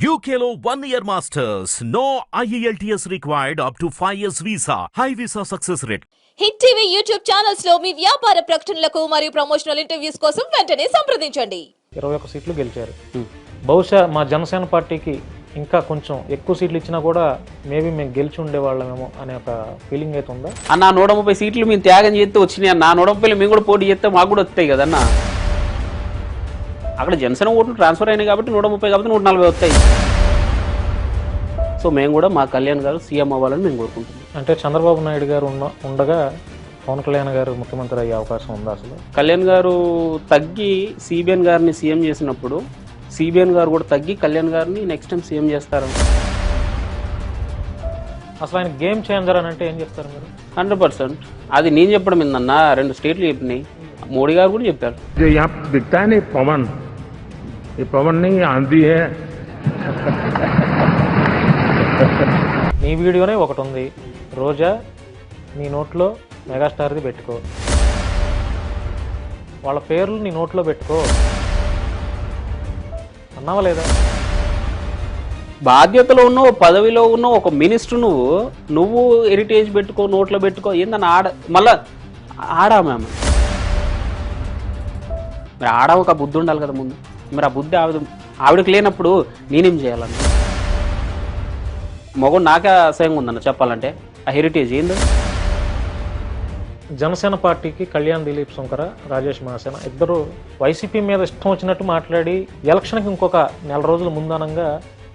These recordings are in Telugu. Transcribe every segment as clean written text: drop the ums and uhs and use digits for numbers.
UKLO 1 year masters. No IELTS required up to 5 years visa. High visa success rate. Hit TV YouTube channels లో మీ వ్యాపార ప్రకటనలకు మరియు ప్రమోషనల్ ఇంటర్వ్యూస్ కోసం వెంటనే సంప్రదించండి. 21 సీట్లు గెలిచారు. బహుశా మా జనసేన పార్టీకి ఇంకా కొంచెం ఎక్కువ సీట్లు ఇచ్చినా కూడా మేబీ మేము గెలిచి ఉండేవాళ్ళమేమో అనే ఒక ఫీలింగ్ అయితే ఉందా అన్న? 130 సీట్లు మేము త్యాగం చేస్తే వచ్చినాయి అన్న. 130 మేము కూడా పోటీ చేస్తే మాకు కూడా వస్తాయి కదన్న. అక్కడ జనసేన ఓట్లు ట్రాన్స్ఫర్ అయినాయి కాబట్టి 130 కాబట్టి 140 వస్తాయి. సో మేము కూడా మా కళ్యాణ్ గారు సీఎం అవ్వాలని మేము కోరుకుంటున్నాం. అంటే చంద్రబాబు నాయుడు గారు ఉండగా పవన్ కళ్యాణ్ గారు ముఖ్యమంత్రి అయ్యే అవకాశం ఉందా అసలు? కళ్యాణ్ గారు తగ్గి సిబిఎన్ గారిని సీఎం చేసినప్పుడు సిబిఎన్ గారు కూడా తగ్గి కళ్యాణ్ గారిని నెక్స్ట్ టైం సీఎం చేస్తారు. అసలు ఆయన గేమ్ చేంజర్ అని అంటే ఏం చెప్తారు మీరు? 100%. అది నేను చెప్పడం ఏందన్న, 2 స్టేట్లు చెప్పినాయి, మోడీ గారు కూడా చెప్పారు. पवन नहीं आंधी है. నీ వీడియోనే ఒకటి ఉంది, రోజా నీ నోట్లో మెగాస్టార్ది పెట్టుకో, వాళ్ళ పేర్లు నీ నోట్లో పెట్టుకో అన్నావా లేదా? బాధ్యతలో ఉన్నావు, పదవిలో ఉన్నావు, ఒక మినిస్టర్ నువ్వు హెరిటేజ్ పెట్టుకో, నోట్లో పెట్టుకో ఏందన్న? మళ్ళా ఆడా మేము మరి ఆడ ఒక బుద్ధి ఉండాలి కదా ముందు. మరి ఆ బుద్ధి ఆవిడకి లేనప్పుడు నేనేం చేయాలన్న? మగడు నాకే అసహ్యంగా ఉందన్న చెప్పాలంటే. ఆ హెరిటేజ్ ఏంది? జనసేన పార్టీకి కళ్యాణ్ దిలీప్ శంకర, రాజేష్ మహాసేన ఇద్దరు వైసీపీ మీద ఇష్టం వచ్చినట్టు మాట్లాడి ఎలక్షన్కి ఇంకొక నెల రోజుల ముందనంగా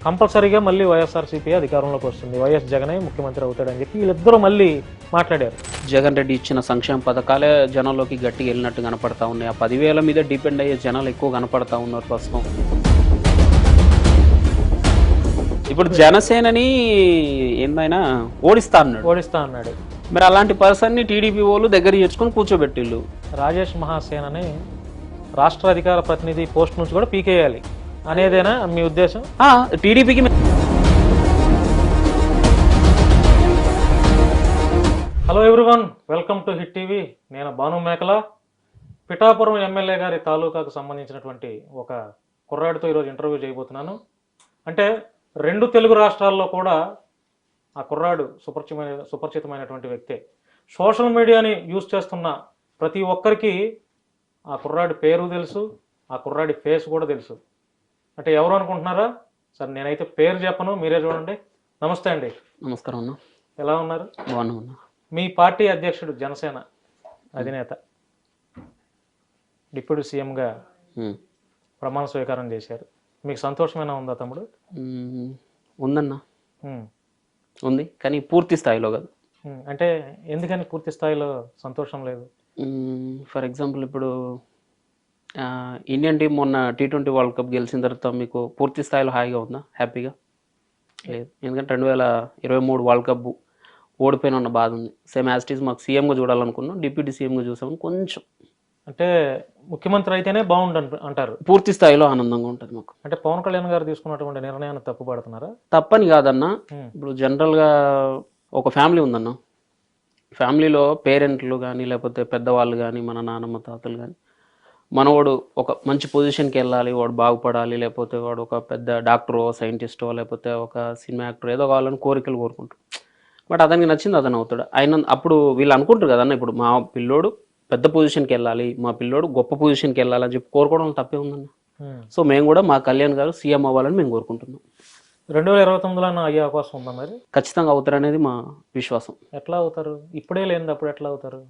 కంపల్సరీగా మళ్ళీ వైఎస్ఆర్సీపీ అధికారంలోకి వస్తుంది, వైఎస్ జగనే ముఖ్యమంత్రి అవుతాడని చెప్పి వీళ్ళిద్దరూ మళ్ళీ మాట్లాడారు. జగన్ రెడ్డి ఇచ్చిన సంక్షేమ పథకాలే జనంలోకి గట్టిగా వెళ్ళినట్టు కనపడతా ఉన్నాయి. ఆ 10,000 మీద డిపెండ్ అయ్యే జనాలు ఎక్కువ కనపడతా ఉన్నారు ప్రస్తుతం. ఇప్పుడు జనసేనని ఏందైనా ఓడిస్తా అన్నాడు. మరి అలాంటి పర్సన్ని టీడీపీ వాళ్ళు దగ్గర చేర్చుకొని కూర్చోబెట్టిళ్ళు. రాజేష్ మహాసేనని రాష్ట్ర అధికార ప్రతినిధి పోస్ట్ నుంచి కూడా పీకేయాలి అనేదేనా మీ ఉద్దేశం? టీడీపీకి hello everyone, welcome to hit TV. నేను భాను మేకల. పిఠాపురం ఎమ్మెల్యే గారి తాలూకాకు సంబంధించినటువంటి ఒక కుర్రాడితో ఈరోజు ఇంటర్వ్యూ చేయబోతున్నాను. అంటే 2 తెలుగు రాష్ట్రాల్లో కూడా ఆ కుర్రాడు సుపరిచితమైనటువంటి వ్యక్తే. సోషల్ మీడియాని యూజ్ చేస్తున్న ప్రతి ఒక్కరికి ఆ కుర్రాడి పేరు తెలుసు, ఆ కుర్రాడి ఫేస్ కూడా తెలుసు. అంటే ఎవరు అనుకుంటున్నారా? సరే నేనైతే పేరు చెప్పను, మీరే చూడండి. నమస్తే అండి. నమస్కారం అన్న. ఎలా ఉన్నారు? బాగున్నా. మీ పార్టీ అధ్యక్షుడు, జనసేన అధినేత, డిప్యూటీ సీఎంగా ప్రమాణ స్వీకారం చేశారు. మీకు సంతోషమైనా ఉందా తమ్ముడు? ఉందన్నా, ఉంది, కానీ పూర్తి స్థాయిలో కాదు. అంటే ఎందుకని పూర్తి స్థాయిలో సంతోషం లేదు? ఫర్ ఎగ్జాంపుల్ ఇప్పుడు ఇండియన్ టీం మొన్న T20 వరల్డ్ కప్ గెలిచిన తర్వాత మీకు పూర్తి స్థాయిలో హాయిగా ఉందా, హ్యాపీగా? లేదు. ఎందుకంటే 2023 వరల్డ్ కప్ ఓడిపోయిన ఉన్న బాధ ఉంది. సేమ్ యాజ్ ఇట్ ఈజ్ మాకు సీఎంగా చూడాలనుకున్నాం, డిప్యూటీ సీఎంగా చూసాము. కొంచెం అంటే ముఖ్యమంత్రి అయితేనే బాగుండు అంటారు. పూర్తి స్థాయిలో ఆనందంగా ఉంటుంది మాకు. అంటే పవన్ కళ్యాణ్ గారు తీసుకున్నటువంటి నిర్ణయాన్ని తప్పు పడుతున్నారా? తప్పని కాదన్న. ఇప్పుడు జనరల్గా ఒక ఫ్యామిలీ ఉందన్న, ఫ్యామిలీలో పేరెంట్లు కానీ లేకపోతే పెద్దవాళ్ళు కానీ మన నాన్నమ్మ తాతలు కానీ మనవాడు ఒక మంచి పొజిషన్కి వెళ్ళాలి, వాడు బాగుపడాలి, లేకపోతే వాడు ఒక పెద్ద డాక్టరో సైంటిస్టో లేకపోతే ఒక సినిమా యాక్టర్ ఏదో కావాలని కోరికలు కోరుకుంటారు. బట్ అతనికి నచ్చింది అతను అవుతాడు. ఆయన అప్పుడు వీళ్ళు అనుకుంటారు కదన్న, ఇప్పుడు మా పిల్లోడు పెద్ద పొజిషన్కి వెళ్ళాలి, మా పిల్లోడు గొప్ప పొజిషన్కి వెళ్ళాలని చెప్పి కోరుకోవడం తప్పే ఉందన్న. సో మేము కూడా మా కళ్యాణ్ గారు సీఎం అవ్వాలని మేము కోరుకుంటున్నాం. 2029లో అయ్యే అవకాశం ఉందా మరి? ఖచ్చితంగా అవుతారు అనేది మా విశ్వాసం. ఎట్లా అవుతారు? ఇప్పుడే లేనిది అప్పుడు ఎట్లా అవుతారు?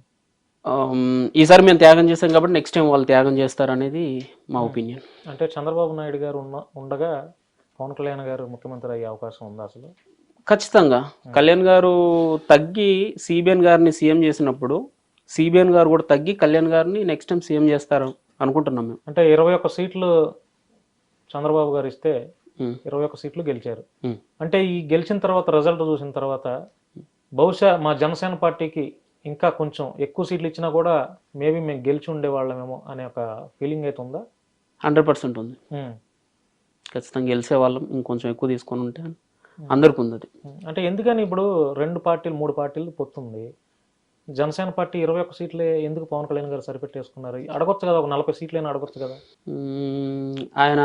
ఈసారి మేము త్యాగం చేస్తాం కాబట్టి నెక్స్ట్ టైం వాళ్ళు త్యాగం చేస్తారు అనేది మా ఒపీనియన్. అంటే చంద్రబాబు నాయుడు గారు ఉండగా పవన్ కళ్యాణ్ గారు ముఖ్యమంత్రి అయ్యే అవకాశం ఉందా అసలు? ఖచ్చితంగా. కళ్యాణ్ గారు తగ్గి సిబిఎన్ గారిని సీఎం చేసినప్పుడు సిబిఎన్ గారు కూడా తగ్గి కళ్యాణ్ గారిని నెక్స్ట్ టైం సీఎం చేస్తారు అనుకుంటున్నాం మేము. అంటే 21 సీట్లు చంద్రబాబు గారు ఇస్తే 21 సీట్లు గెలిచారు. అంటే ఈ గెలిచిన తర్వాత రిజల్ట్ చూసిన తర్వాత బహుశా మా జనసేన పార్టీకి ఇంకా కొంచెం ఎక్కువ సీట్లు ఇచ్చినా కూడా మేబీ మేము గెలిచి ఉండేవాళ్ళమేమో అనే ఒక ఫీలింగ్ అయితే ఉందా? 100% ఉంది. ఖచ్చితంగా గెలిచే వాళ్ళం, ఇంకొంచెం ఎక్కువ తీసుకొని ఉంటే అందరికి ఉంది అది. అంటే ఎందుకని ఇప్పుడు 2 పార్టీలు 3 పార్టీలు పొత్తుంది, జనసేన పార్టీ 21 సీట్లే ఎందుకు పవన్ కళ్యాణ్ గారు సరిపెట్టేసుకున్నారు? అడగొచ్చు కదా, ఒక 40 సీట్లైనా అడగొచ్చు కదా. ఆయన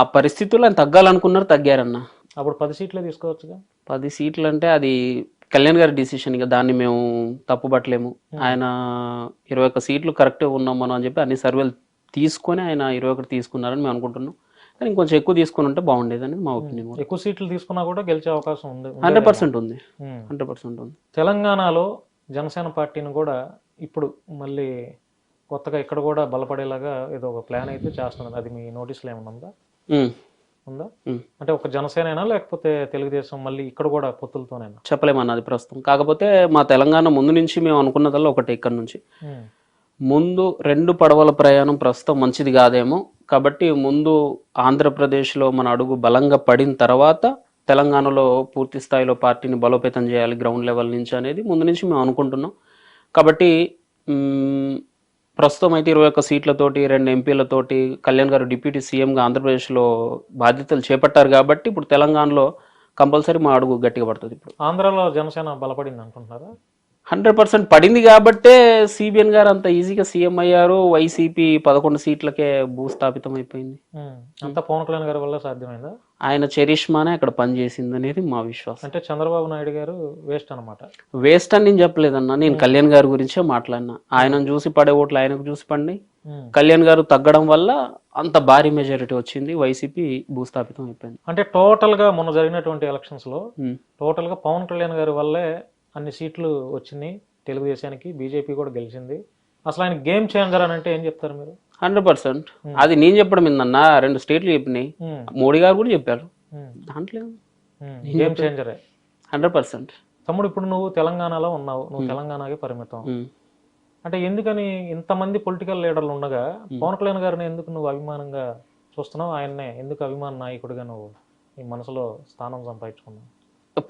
ఆ పరిస్థితుల్లో ఆయన తగ్గాలనుకున్నారు, తగ్గారన్న. అప్పుడు 10 సీట్లే తీసుకోవచ్చుగా. 10 సీట్లు అంటే అది కళ్యాణ్ గారి డిసిషన్, ఇక దాన్ని మేము తప్పుపట్టలేము. ఆయన 21 సీట్లు కరెక్ట్గా ఉన్నాం మనం అని చెప్పి అన్ని సర్వేలు తీసుకొని ఆయన 21 తీసుకున్నారని మేము అనుకుంటున్నాం. కానీ ఇంకొంచెం ఎక్కువ తీసుకుని ఉంటే బాగుండేది అనేది మా ఒపీనియన్. ఎక్కువ సీట్లు తీసుకున్నా కూడా గెలిచే అవకాశం ఉంది. 100% ఉంది. 100% ఉంది. తెలంగాణలో జనసేన పార్టీని కూడా ఇప్పుడు మళ్ళీ కొత్తగా ఇక్కడ కూడా బలపడేలాగా ఏదో ఒక ప్లాన్ అయితే చేస్తున్నది. అది మీ నోటీసులో ఏమైనా ఉందా? ఉందా? అంటే ఒక జనసేన లేకపోతే తెలుగుదేశం మళ్ళీ ఇక్కడ కూడా పొత్తులతోనేనా? చెప్పలేమన్నది ప్రస్తుతం. కాకపోతే మా తెలంగాణ ముందు నుంచి మేము అనుకున్నదల్లా ఒకటి, ఇక్కడ నుంచి ముందు 2 పడవల ప్రయాణం ప్రస్తుతం మంచిది కాదేమో. కాబట్టి ముందు ఆంధ్రప్రదేశ్లో మన అడుగు బలంగా పడిన తర్వాత తెలంగాణలో పూర్తి స్థాయిలో పార్టీని బలోపేతం చేయాలి గ్రౌండ్ లెవెల్ నుంచి అనేది ముందు నుంచి మేము అనుకుంటున్నాం. కాబట్టి ప్రస్తుతం అయితే 21 సీట్లతోటి 2 ఎంపీలతోటి కళ్యాణ్ గారు డిప్యూటీ సీఎంగా ఆంధ్రప్రదేశ్లో బాధ్యతలు చేపట్టారు. కాబట్టి ఇప్పుడు తెలంగాణలో కంపల్సరీ మా అడుగు గట్టిగా పడుతుంది. ఇప్పుడు ఆంధ్రాలో జనసేన బలపడింది అనుకుంటున్నారా? 100% పడింది. కాబట్టే సిబిఎన్ గారు అంత ఈజీగా సీఎం అయ్యారు. వైసీపీ 11 సీట్లకే భూస్థాపితం అయిపోయింది. అంతా పవన్ కళ్యాణ్ గారి వల్ల సాధ్యమైందా? ఆయన చరిష్మానే అక్కడ పనిచేసింది అనేది మా విశ్వాసం. అంటే చంద్రబాబు నాయుడు గారు వేస్ట్ అనమాట. వేస్ట్ అని నేను చెప్పలేదన్నా, నేను కళ్యాణ్ గారి గురించే మాట్లాడినా. ఆయనను చూసి పడే ఓట్లు ఆయనకు చూసి పడి కళ్యాణ్ గారు తగ్గడం వల్ల అంత భారీ మెజారిటీ వచ్చింది, వైసీపీ భూస్థాపితం అయిపోయింది. అంటే టోటల్ గా మొన్న జరిగినటువంటి ఎలక్షన్స్ లో టోటల్ గా పవన్ కళ్యాణ్ గారి వల్లే అన్ని సీట్లు వచ్చినాయి తెలుగుదేశానికి, బీజేపీ కూడా గెలిచింది. అసలు ఆయన గేమ్ చేంజర్ అని అంటే ఏం చెప్తారు మీరు? 100%. అది నేను చెప్పడం ఏందన్నా, 2 స్టేట్లు చెప్పినాయి, మోడీ గారు కూడా చెప్పారు. దాంట్లో గేమ్ చేంజరే 100%. తమ్ముడు, ఇప్పుడు నువ్వు తెలంగాణలో ఉన్నావు, నువ్వు తెలంగాణకి పరిమితం. అంటే ఎందుకని ఇంతమంది పొలిటికల్ లీడర్లు ఉండగా పవన్ కళ్యాణ్ గారిని ఎందుకు నువ్వు అభిమానంగా చూస్తున్నావు? ఆయన్నే ఎందుకు అభిమాన నాయకుడిగా నువ్వు నీ మనసులో స్థానం సంపాదించుకున్నావు?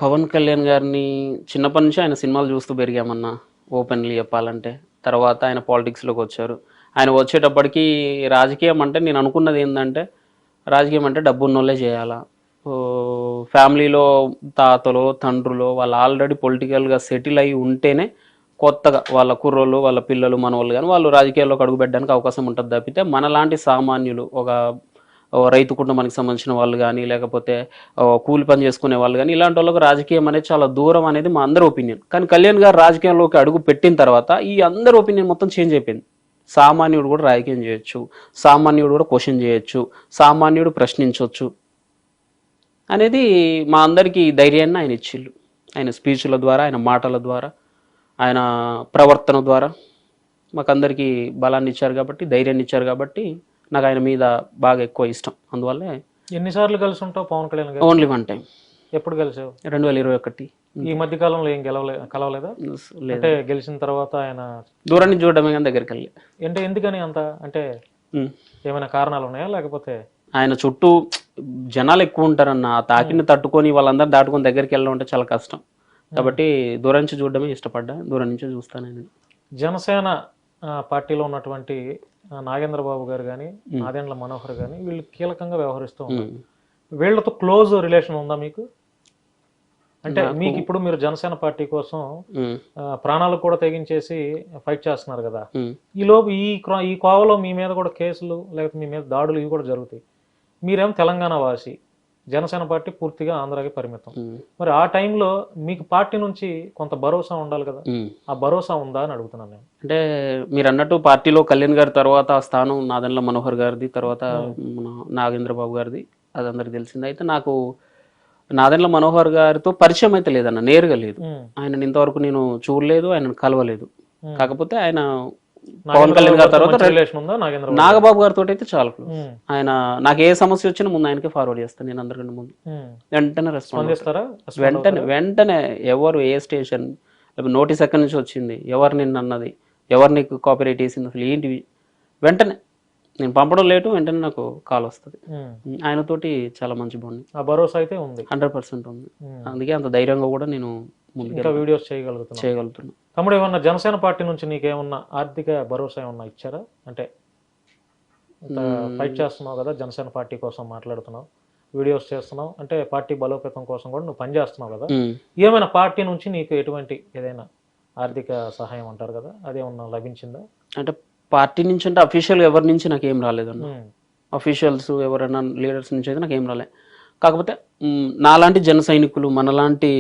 పవన్ కళ్యాణ్ గారిని చిన్నప్పటి నుంచి ఆయన సినిమాలు చూస్తూ పెరిగామన్నా, ఓపెన్లీ చెప్పాలంటే. తర్వాత ఆయన పాలిటిక్స్లోకి వచ్చారు. ఆయన వచ్చేటప్పటికి రాజకీయం అంటే నేను అనుకున్నది ఏంటంటే, రాజకీయం అంటే డబ్బున్నోళ్ళే చేయాలా. ఫ్యామిలీలో తాతలో తండ్రులో వాళ్ళు ఆల్రెడీ పొలిటికల్గా సెటిల్ అయి ఉంటేనే కొత్తగా వాళ్ళ కుర్రోళ్ళు, వాళ్ళ పిల్లలు, మనవాళ్ళు కానీ వాళ్ళు రాజకీయాల్లోకి అడుగుపెట్టడానికి అవకాశం ఉంటుంది. తప్పితే మనలాంటి సామాన్యులు, ఒక రైతు కుటుంబానికి సంబంధించిన వాళ్ళు కానీ, లేకపోతే కూలి పని చేసుకునే వాళ్ళు కానీ, ఇలాంటి వాళ్ళకి రాజకీయం అనేది చాలా దూరం అనేది మా అందరి ఒపీనియన్. కానీ కళ్యాణ్ గారు రాజకీయంలోకి అడుగు పెట్టిన తర్వాత ఈ అందరి ఒపీనియన్ మొత్తం చేంజ్ అయిపోయింది. సామాన్యుడు కూడా రాజకీయం చేయొచ్చు, సామాన్యుడు కూడా క్వశ్చన్ చేయొచ్చు, సామాన్యుడు ప్రశ్నించవచ్చు అనేది మా అందరికీ ధైర్యాన్ని ఆయన ఇచ్చిళ్ళు. ఆయన స్పీచ్ల ద్వారా, ఆయన మాటల ద్వారా, ఆయన ప్రవర్తన ద్వారా మాకందరికీ బలాన్ని ఇచ్చారు. కాబట్టి ధైర్యాన్ని ఇచ్చారు. కాబట్టి నాకు ఆయన మీద బాగా ఎక్కువ ఇష్టం. అందువల్లే. ఎన్నిసార్లు కలిసి ఉంటావు పవన్ కళ్యాణ్ గారు? Only 1 time. ఎప్పుడు కలిసావు? 2021. ఈ మధ్య కాలంలో ఏం కలవలేదా? అంటే గెలిచిన తర్వాత ఆయన దూరం నుంచి చూడడమే కానీ దగ్గరికి వెళ్ళి. అంటే ఎందుకని అంత, అంటే ఏమైనా కారణాలు ఉన్నాయా? లేకపోతే ఆయన చుట్టూ జనాలు ఎక్కువ ఉంటారన్న, ఆ తాకిని తట్టుకొని వాళ్ళందరూ దాటుకొని దగ్గరికి వెళ్ళడం అంటే చాలా కష్టం. కాబట్టి దూరం నుంచి చూడడమే ఇష్టపడ్డా, దూరం నుంచి చూస్తాను. నేను జనసేన పార్టీలో ఉన్నటువంటి నాగేంద్ర బాబు గారు కానీ, నాదెండ్ల మనోహర్ కానీ, వీళ్ళు కీలకంగా వ్యవహరిస్తూ ఉన్నారు. వీళ్ళతో క్లోజ్ రిలేషన్ ఉందా మీకు? అంటే మీకు ఇప్పుడు మీరు జనసేన పార్టీ కోసం ప్రాణాలు కూడా తెగించేసి ఫైట్ చేస్తున్నారు కదా, ఈలోపు ఈ కోవలో మీ మీద కూడా కేసులు, లేకపోతే మీ మీద దాడులు ఇవి కూడా జరుగుతాయి. మీరేమో తెలంగాణ వాసి, జనసేన పార్టీ పూర్తిగా ఆంధ్రాకి పరిమితం. మరి ఆ టైంలో మీకు పార్టీ నుంచి కొంత భరోసా ఉండాలి కదా, ఆ భరోసా ఉందా అని అడుగుతున్నాను నేను. అంటే మీరు అన్నట్టు పార్టీలో కళ్యాణ్ గారి తర్వాత ఆ స్థానం నాదెండ్ల మనోహర్ గారిది, తర్వాత మన నాగేంద్ర బాబు గారిది, అది అందరికి తెలిసింది. అయితే నాకు నాదెండ్ల మనోహర్ గారితో పరిచయం అయితే లేదన్న, నేరుగా లేదు. ఆయనను ఇంతవరకు నేను చూడలేదు, ఆయనను కలవలేదు. కాకపోతే ఆయన పవన్ కళ్యాణ్ గారి తర్వాత నాగబాబు గారితో అయితే చాలా క్లోజ్. ఆయన నాకు ఏ సమస్య వచ్చినా ముందు ఆయనకే ఫార్వర్డ్ చేస్తాను నేను, అందరికంటే ముందు. వెంటనే రెస్పాన్స్, వెంటనే ఎవరు ఏ స్టేషన్ నోటీస్ ఎక్కడి నుంచి వచ్చింది, ఎవరు నిన్ను అన్నది, ఎవరు నీకు కాపీరైట్ వేసింది, అసలు ఏంటివి, వెంటనే నేను పంపడం లేటు, వెంటనే నాకు కాల్ వస్తుంది. ఆయనతోటి చాలా మంచి బాండ్, ఆ భరోసా అయితే ఉంది, 100% ఉంది. అందుకే అంత ధైర్యంగా కూడా నేను వీడియోస్ చేయగలుగుతున్నా. తమ్ముడు, ఏమన్నా జనసేన పార్టీ నుంచి నీకేమన్నా ఆర్థిక భరోసా ఏమన్నా ఇచ్చారా? అంటే ఫైట్ చేస్తున్నావు కదా, జనసేన పార్టీ కోసం మాట్లాడుతున్నావు, వీడియోస్ చేస్తున్నావు, అంటే పార్టీ బలోపేతం కోసం కూడా నువ్వు పనిచేస్తున్నావు కదా, ఏమైనా పార్టీ నుంచి నీకు ఎటువంటి ఏదైనా ఆర్థిక సహాయం అంటారు కదా, అదేమన్నా లభించిందా? అంటే పార్టీ నుంచి అంటే అఫీషియల్గా ఎవరి నుంచి నాకు ఏం రాలేదన్న. అఫీషియల్స్ ఎవరైనా లీడర్స్ నుంచి అయితే నాకు ఏం రాలే. కాకపోతే నాలాంటి జన సైనికులు, మనలాంటి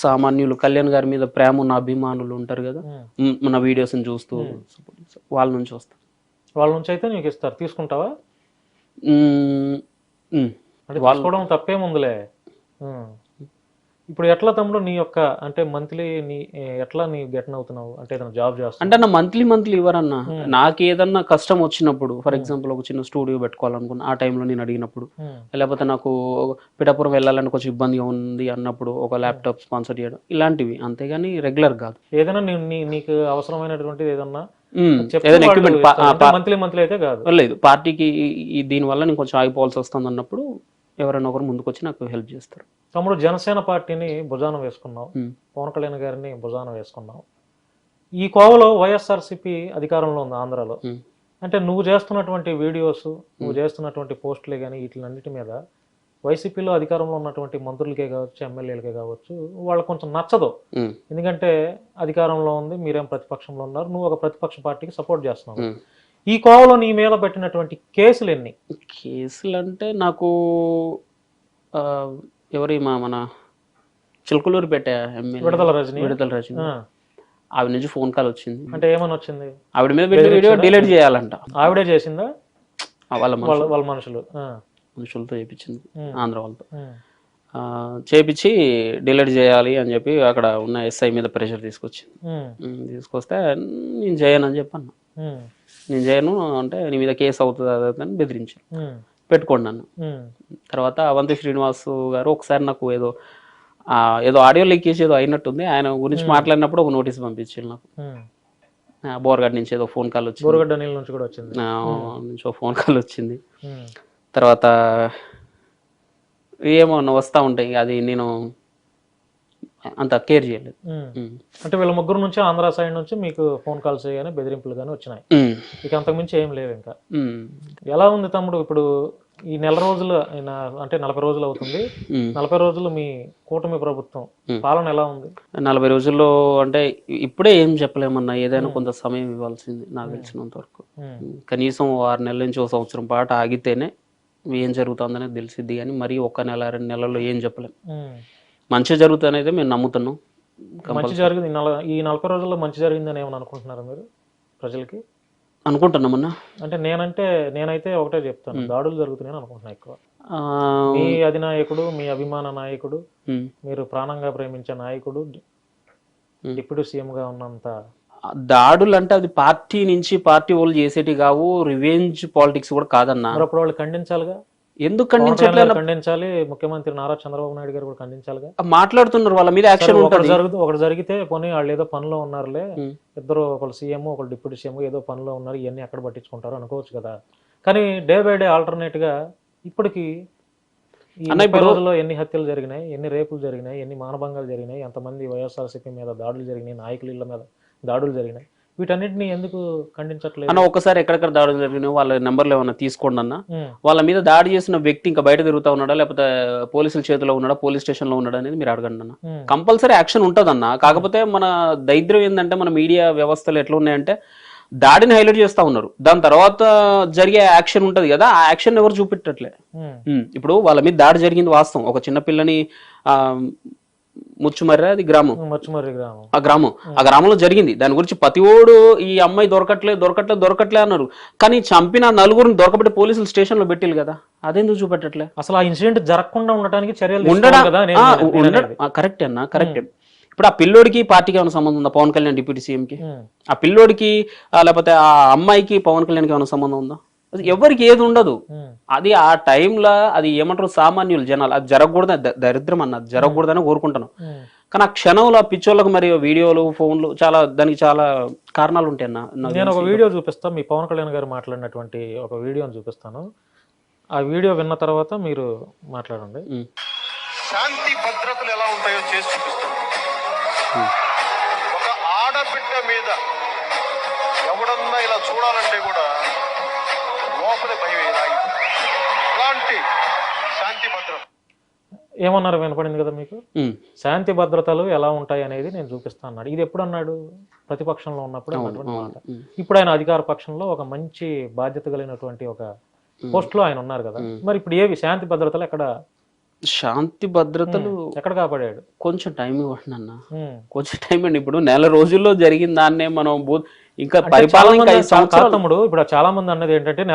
సామాన్యులు, కళ్యాణ్ గారి మీద ప్రేమ ఉన్న అభిమానులు ఉంటారు కదా, మన వీడియోస్ని చూస్తూ వాళ్ళ నుంచి వస్తారు. వాళ్ళ నుంచి అయితే నీకు ఇస్తారు, తీసుకుంటావా? అంటే వాళ్ళు తీసుకోవడం తప్పేముందిలే. ఇప్పుడు ఎట్లా తమ్ముడు నీ యొక్క అంటే మంత్లీ నీ ఎట్లా నీ గెటన్ అవుతున్నావు? అంటే ఏదైనా జాబ్ చేస్తావు అంటే నా మంత్లీ ఇవ్వరన్నా. నాకు ఏదన్నా కష్టం వచ్చినప్పుడు, ఫర్ ఎగ్జాంపుల్ ఒక చిన్న స్టూడియో పెట్టుకోవాలనుకున్నా, ఆ టైంలో నేను అడిగినప్పుడు, లేకపోతే నాకు పిఠాపురం వెళ్ళాలని కొంచెం ఇబ్బందిగా ఉంది అన్నప్పుడు ఒక ల్యాప్టాప్ స్పాన్సర్ చేయడం, ఇలాంటివి. అంతేగాని రెగ్యులర్ కాదు. ఏదైనా నీకు అవసరమైనటువంటిది ఏదన్నా ఏదైనా ఎక్విప్మెంట్ మంత్లీ అయితే కాదు. లేదు, పార్టీకి దీనివల్ల నేను కొంచెం ఆగిపోవాల్సి వస్తుంది అన్నప్పుడు ఎవరైనా ఒకరు ముందుకు వచ్చి నాకు హెల్ప్ చేస్తారు. తమ్ముడు జనసేన పార్టీని భుజాన వేసుకున్నావు, పవన్ కళ్యాణ్ గారిని భుజాన వేసుకున్నావు. ఈ కోవలో వైఎస్ఆర్సీపీ అధికారంలో ఉంది ఆంధ్రాలో. అంటే నువ్వు చేస్తున్నటువంటి వీడియోస్, నువ్వు చేస్తున్నటువంటి పోస్టులే కానీ వీటిలన్నిటి మీద వైసీపీలో అధికారంలో ఉన్నటువంటి మంత్రులకే కావచ్చు, ఎమ్మెల్యేలకే కావచ్చు, వాళ్ళకు కొంచెం నచ్చదు. ఎందుకంటే అధికారంలో ఉంది, మీరేం ప్రతిపక్షంలో ఉన్నారు, నువ్వు ఒక ప్రతిపక్ష పార్టీకి సపోర్ట్ చేస్తున్నావు. ఈ కోవలో నీ మీద పెట్టినటువంటి కేసులు ఎన్ని? కేసులు అంటే నాకు మన చిలుకలూరు పెట్టే విడుదల రజని ఆవిడ నుంచి ఫోన్ కాల్ వచ్చింది. అంటే ఏమని వచ్చింది? ఆవిడ మీద పెట్టిన వీడియో డిలీట్ చేయాలంట. ఆవిడే చేసిందా? వాళ్ళ మనుషులతో చేపించింది, ఆంధ్ర వాళ్ళతో చేపించి డిలీట్ చేయాలి అని చెప్పి అక్కడ ఉన్న ఎస్ఐ మీద ప్రెషర్ తీసుకొస్తే నేను చేయనని చెప్పాను. నేను చేయను అంటే నీ మీద కేసు అవుతుంది అని బెదిరించాను. పెట్టుకోండి నన్ను. తర్వాత అవంతి శ్రీనివాస్ గారు ఒకసారి నాకు ఏదో ఆడియో లీకేజ్ ఏదో అయినట్టుంది, ఆయన గురించి మాట్లాడినప్పుడు ఒక నోటీస్ పంపించారు నాకు. బోర్గడ్ నుంచి ఏదో ఫోన్ కాల్ వచ్చింది, బోర్గడ్ అనిల్ నుంచి కూడా వచ్చింది, నుంచి ఫోన్ కాల్ వచ్చింది. తర్వాత ఏమో వస్తూ ఉంటాయి, అది నేను అంత కేర్ చేయలేదు. అంటే వీళ్ళ ముగ్గురు నుంచి ఆంధ్ర సైడ్ నుంచి మీకు ఫోన్ కాల్స్ కానీ బెదిరింపులు కానీ వచ్చినాయి, ఇక అంతకుమించి ఏం లేవు. ఇంకా ఎలా ఉంది తమ్ముడు ఇప్పుడు ఈ నెల రోజులు అంటే 40 రోజులు అవుతుంది, 40 రోజులు మీ కూటమి ప్రభుత్వం పాలన ఎలా ఉంది? 40 రోజుల్లో అంటే ఇప్పుడే ఏం చెప్పలేమన్నా, ఏదైనా కొంత సమయం ఇవ్వాల్సింది నాకు తెలిసినంత వరకు. కనీసం 6 నెలల నుంచి 1 సంవత్సరం పాటు ఆగితేనే ఏం జరుగుతుందనేది తెలిసిద్ది, కానీ మరీ 1 నెల 2 నెలల్లో ఏం చెప్పలేం. మంచి జరుగుతుందనేది మేము నమ్ముతున్నాం. మంచి జరిగింది ఈ 40 రోజుల్లో మంచి జరిగిందని ఏమని అనుకుంటున్నారు మీరు ప్రజలకి? అనుకుంటున్నామన్నా. అంటే నేనైతే ఒకటే చెప్తాను, దాడులు జరుగుతున్నాయని అనుకుంటున్నా ఎక్కువ. మీ అధినాయకుడు, మీ అభిమాన నాయకుడు, మీరు ప్రాణంగా ప్రేమించే నాయకుడు డిప్యూటీ సీఎం గా ఉన్నంత దాడులు అంటే అది పార్టీ నుంచి పార్టీ వాళ్ళు చేసేటి కావు, రివెంజ్ పాలిటిక్స్ కూడా కాదన్నా. అప్పుడు వాళ్ళు ఖండించాలిగా. ఎందుకు ఖండించాలి? ముఖ్యమంత్రి నారా చంద్రబాబు నాయుడు గారు కూడా ఖండించాలిగా. మాట్లాడుతున్నారు, వాళ్ళ మీద యాక్షన్ ఉంటుంది. ఒకటి జరిగితే పోనీ వాళ్ళు ఏదో పనిలో ఉన్నారులే, ఇద్దరు ఒకళ్ళు సీఎం ఒకళ్ళు డిప్యూటీ సీఎం ఏదో పనిలో ఉన్నారు, ఇవన్నీ ఎక్కడ పట్టించుకుంటారు అనుకోవచ్చు కదా. కానీ డే బై డే ఆల్టర్నేట్ గా ఇప్పటికి ఈ 30 రోజుల్లో ఎన్ని హత్యలు జరిగినాయి, ఎన్ని రేపులు జరిగినాయి, ఎన్ని మానభంగాలు జరిగినాయి, ఎంతమంది వైఎస్ఆర్సీపీ మీద దాడులు జరిగినాయి, నాయకుల ఇళ్ల మీద దాడులు జరిగినాయి, వీటన్నిటిని ఎందుకు ఖండించట్లేదు అన్న? ఒకసారి ఎక్కడెక్కడ దాడులు జరిగినాయి వాళ్ళ నెంబర్లు ఏమన్నా తీసుకోండి అన్న. వాళ్ళ మీద దాడి చేసిన వ్యక్తి ఇంకా బయట తిరుగుతా ఉన్నాడా, లేకపోతే పోలీసుల చేతిలో ఉన్నాడా, పోలీస్ స్టేషన్ లో ఉన్నాడా అనేది మీరు అడగండి అన్న. కంపల్సరీ యాక్షన్ ఉంటుందన్న. కాకపోతే మన దరిద్రం ఏంటంటే మన మీడియా వ్యవస్థలు ఎట్లా ఉన్నాయంటే దాడిని హైలైట్ చేస్తా ఉన్నారు, దాని తర్వాత జరిగే యాక్షన్ ఉంటది కదా, ఆ యాక్షన్ ఎవరు చూపెట్టట్లే. ఇప్పుడు వాళ్ళ మీద దాడి జరిగింది వాస్తవం, ఒక చిన్న పిల్లని ముచ్చుమర్రి అది గ్రామం, ఆ గ్రామంలో జరిగింది. దాని గురించి ప్రతివాడు ఈ అమ్మాయి దొరకట్లే అన్నారు, కానీ చంపిన 4 దొరకబెట్టి పోలీసులు స్టేషన్ లో పెట్టిల్లు కదా, అదేందుకు చూపెట్టట్లే? అసలు ఆ ఇన్సిడెంట్ జరగకుండా ఉండడానికి చర్యలు కరెక్ట్ అన్న, కరెక్ట్. ఇప్పుడు ఆ పిల్లోడికి పార్టీకి ఏమైనా సంబంధం ఉందా? పవన్ కళ్యాణ్ డిప్యూటీ సీఎం కి ఆ పిల్లోడికి లేకపోతే ఆ అమ్మాయికి పవన్ కళ్యాణ్కి ఏమైనా సంబంధం ఉందా? ఎవరికి ఏది ఉండదు. అది ఆ టైంలో అది ఏమంటారు సామాన్యులు జనాలు, అది జరగకూడదు, దరిద్రం అన్న, అది జరగకూడదని కోరుకుంటున్నాను. కానీ ఆ క్షణంలో పిచ్చోళ్ళకు మరి వీడియోలు, ఫోన్లు దానికి చాలా కారణాలు ఉంటాయి అన్న. నేను ఒక వీడియో చూపిస్తాను, మీ పవన్ కళ్యాణ్ గారు మాట్లాడినటువంటి ఒక వీడియోని చూపిస్తాను. ఆ వీడియో విన్న తర్వాత మీరు మాట్లాడండి. శాంతి భద్రతలు ఎలా ఉంటాయో చేసి చూపిస్తాను. ఒక ఆడబిడ్డ మీద ఎవడన్నా ఇలా చూడాలంటే కూడా లోపలే భయం. అలాంటి శాంతి భద్రత ఏమన్నారు వినపడింది కదా మీకు? శాంతి భద్రతలు ఎలా ఉంటాయి అనేది నేను చూపిస్తాను అన్నాడు. ఇది ఎప్పుడు అన్నాడు? ప్రతిపక్షంలో ఉన్నప్పుడు అన్నటువంటి మాట. ఇప్పుడు ఆయన అధికార పక్షంలో ఒక మంచి బాధ్యత కలిగినటువంటి ఒక పోస్ట్ లో ఆయన ఉన్నారు కదా, మరి ఇప్పుడు ఏవి శాంతి భద్రతలు శాంతి భద్రతలు ఎక్కడ కాపాడాడు? కొంచెం టైం ఇవ్వండి అన్న, ఉమ్. కొంచెం టైం అండి. ఇప్పుడు నెల రోజుల్లో జరిగిన దాన్నే మనం ఇంకా అంటే పరిపాలన చాలా ఇంకా మంది 5 సంవత్సరాలు. తమ్ముడు ఇప్పుడు చాలా మంది అన్నది ఏంటంటే ఈ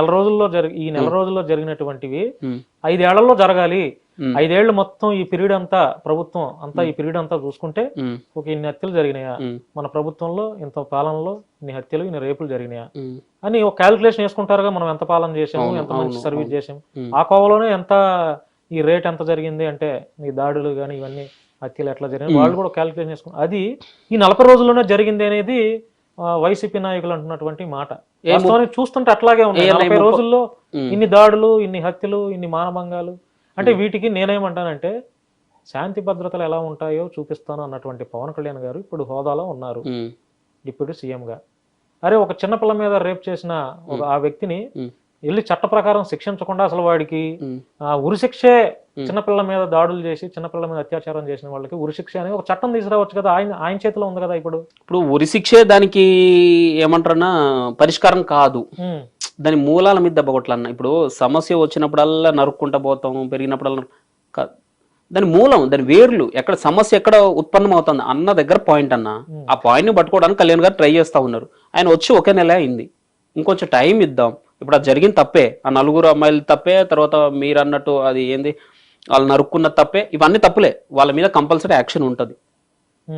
నెల రోజుల్లో జరిగినటువంటివి ఉమ్, 5 ఏళ్లలో జరగాలి. ఉమ్, 5 ఏళ్ళు మొత్తం ఈ పీరియడ్ అంతా ప్రభుత్వం అంతా ఈ పీరియడ్ అంతా చూసుకుంటే ఉమ్, ఒక ఇన్ని హత్యలు జరిగినాయా, ఉమ్, మన ప్రభుత్వంలో ఇంత పాలనలో ఇన్ని హత్యలు ఇన్ని రేపులు జరిగినాయా ఉమ్, అని ఒక క్యాలిక్యులేషన్ వేసుకుంటారుగా. మనం ఎంత పాలన చేసాము, అవును, ఎంత మంచి అవును, సర్వీస్ అవును. చేసాము, ఉమ్, ఆ కోవలోనే ఎంత ఈ రేట్ ఎంత జరిగింది అంటే ఈ దాడులు కానీ ఇవన్నీ హత్యలు ఎట్లా జరిగింది వాళ్ళు కూడా క్యాలిక్యులేషన్ చేసుకున్నారు. అది ఈ 40 రోజుల్లోనే జరిగింది అనేది వైసీపీ నాయకులు అంటున్నటువంటి మాట. వాస్తవానికి చూస్తుంటే అట్లాగే ఉన్నాయి. 40 రోజుల్లో ఇన్ని దాడులు, ఇన్ని హత్యలు, ఇన్ని మానభంగాలు అంటే వీటికి నేనేమంటానంటే శాంతి భద్రతలు ఎలా ఉంటాయో చూపిస్తాను అన్నటువంటి పవన్ కళ్యాణ్ గారు ఇప్పుడు హోదాలో ఉన్నారు, ఉమ్, డిప్యూటీ సీఎంగా. అరే ఒక చిన్నపిల్ల మీద రేప్ చేసిన ఆ వ్యక్తిని ఉమ్, వెళ్ళి చట్ట ప్రకారం శిక్షించకుండా అసలు వాడికి ఉమ్, ఉరిశిక్షే, చిన్నపిల్ల మీద దాడులు చేసి చిన్నపిల్ల మీద అత్యాచారం చేసిన వాళ్ళకి ఉరిశిక్ష అని ఒక చట్టం తీసుకురావచ్చు కదా. ఆయన చేతిలో ఉంది కదా ఇప్పుడు. ఇప్పుడు ఉరి శిక్షే దానికి ఏమంటారన్నా పరిష్కారం కాదు, దాని మూలాల మీద దెబ్బ కొట్టాలన్న. ఇప్పుడు సమస్య వచ్చినప్పుడల్లా నరుక్కుంటా పోతాం, పెరిగినప్పుడల్లా దాని మూలం, దాని వేర్లు ఎక్కడ, సమస్య ఎక్కడ ఉత్పన్నం అవుతుంది అన్న దగ్గర పాయింట్ అన్న. ఆ పాయింట్ ని పట్టుకోవడానికి కళ్యాణ్ గారు ట్రై చేస్తా ఉన్నారు. ఆయన వచ్చి 1 నెల అయింది, ఇంకొంచెం టైం ఇద్దాం. ఇప్పుడు అది జరిగిన తప్పే, ఆ 4 అమ్మాయిలు తప్పే, తర్వాత మీరు అన్నట్టు అది ఏంది వాళ్ళు నరుక్కున్న తప్పే, ఇవన్నీ తప్పులే. వాళ్ళ మీద కంపల్సరీ యాక్షన్ ఉంటుంది.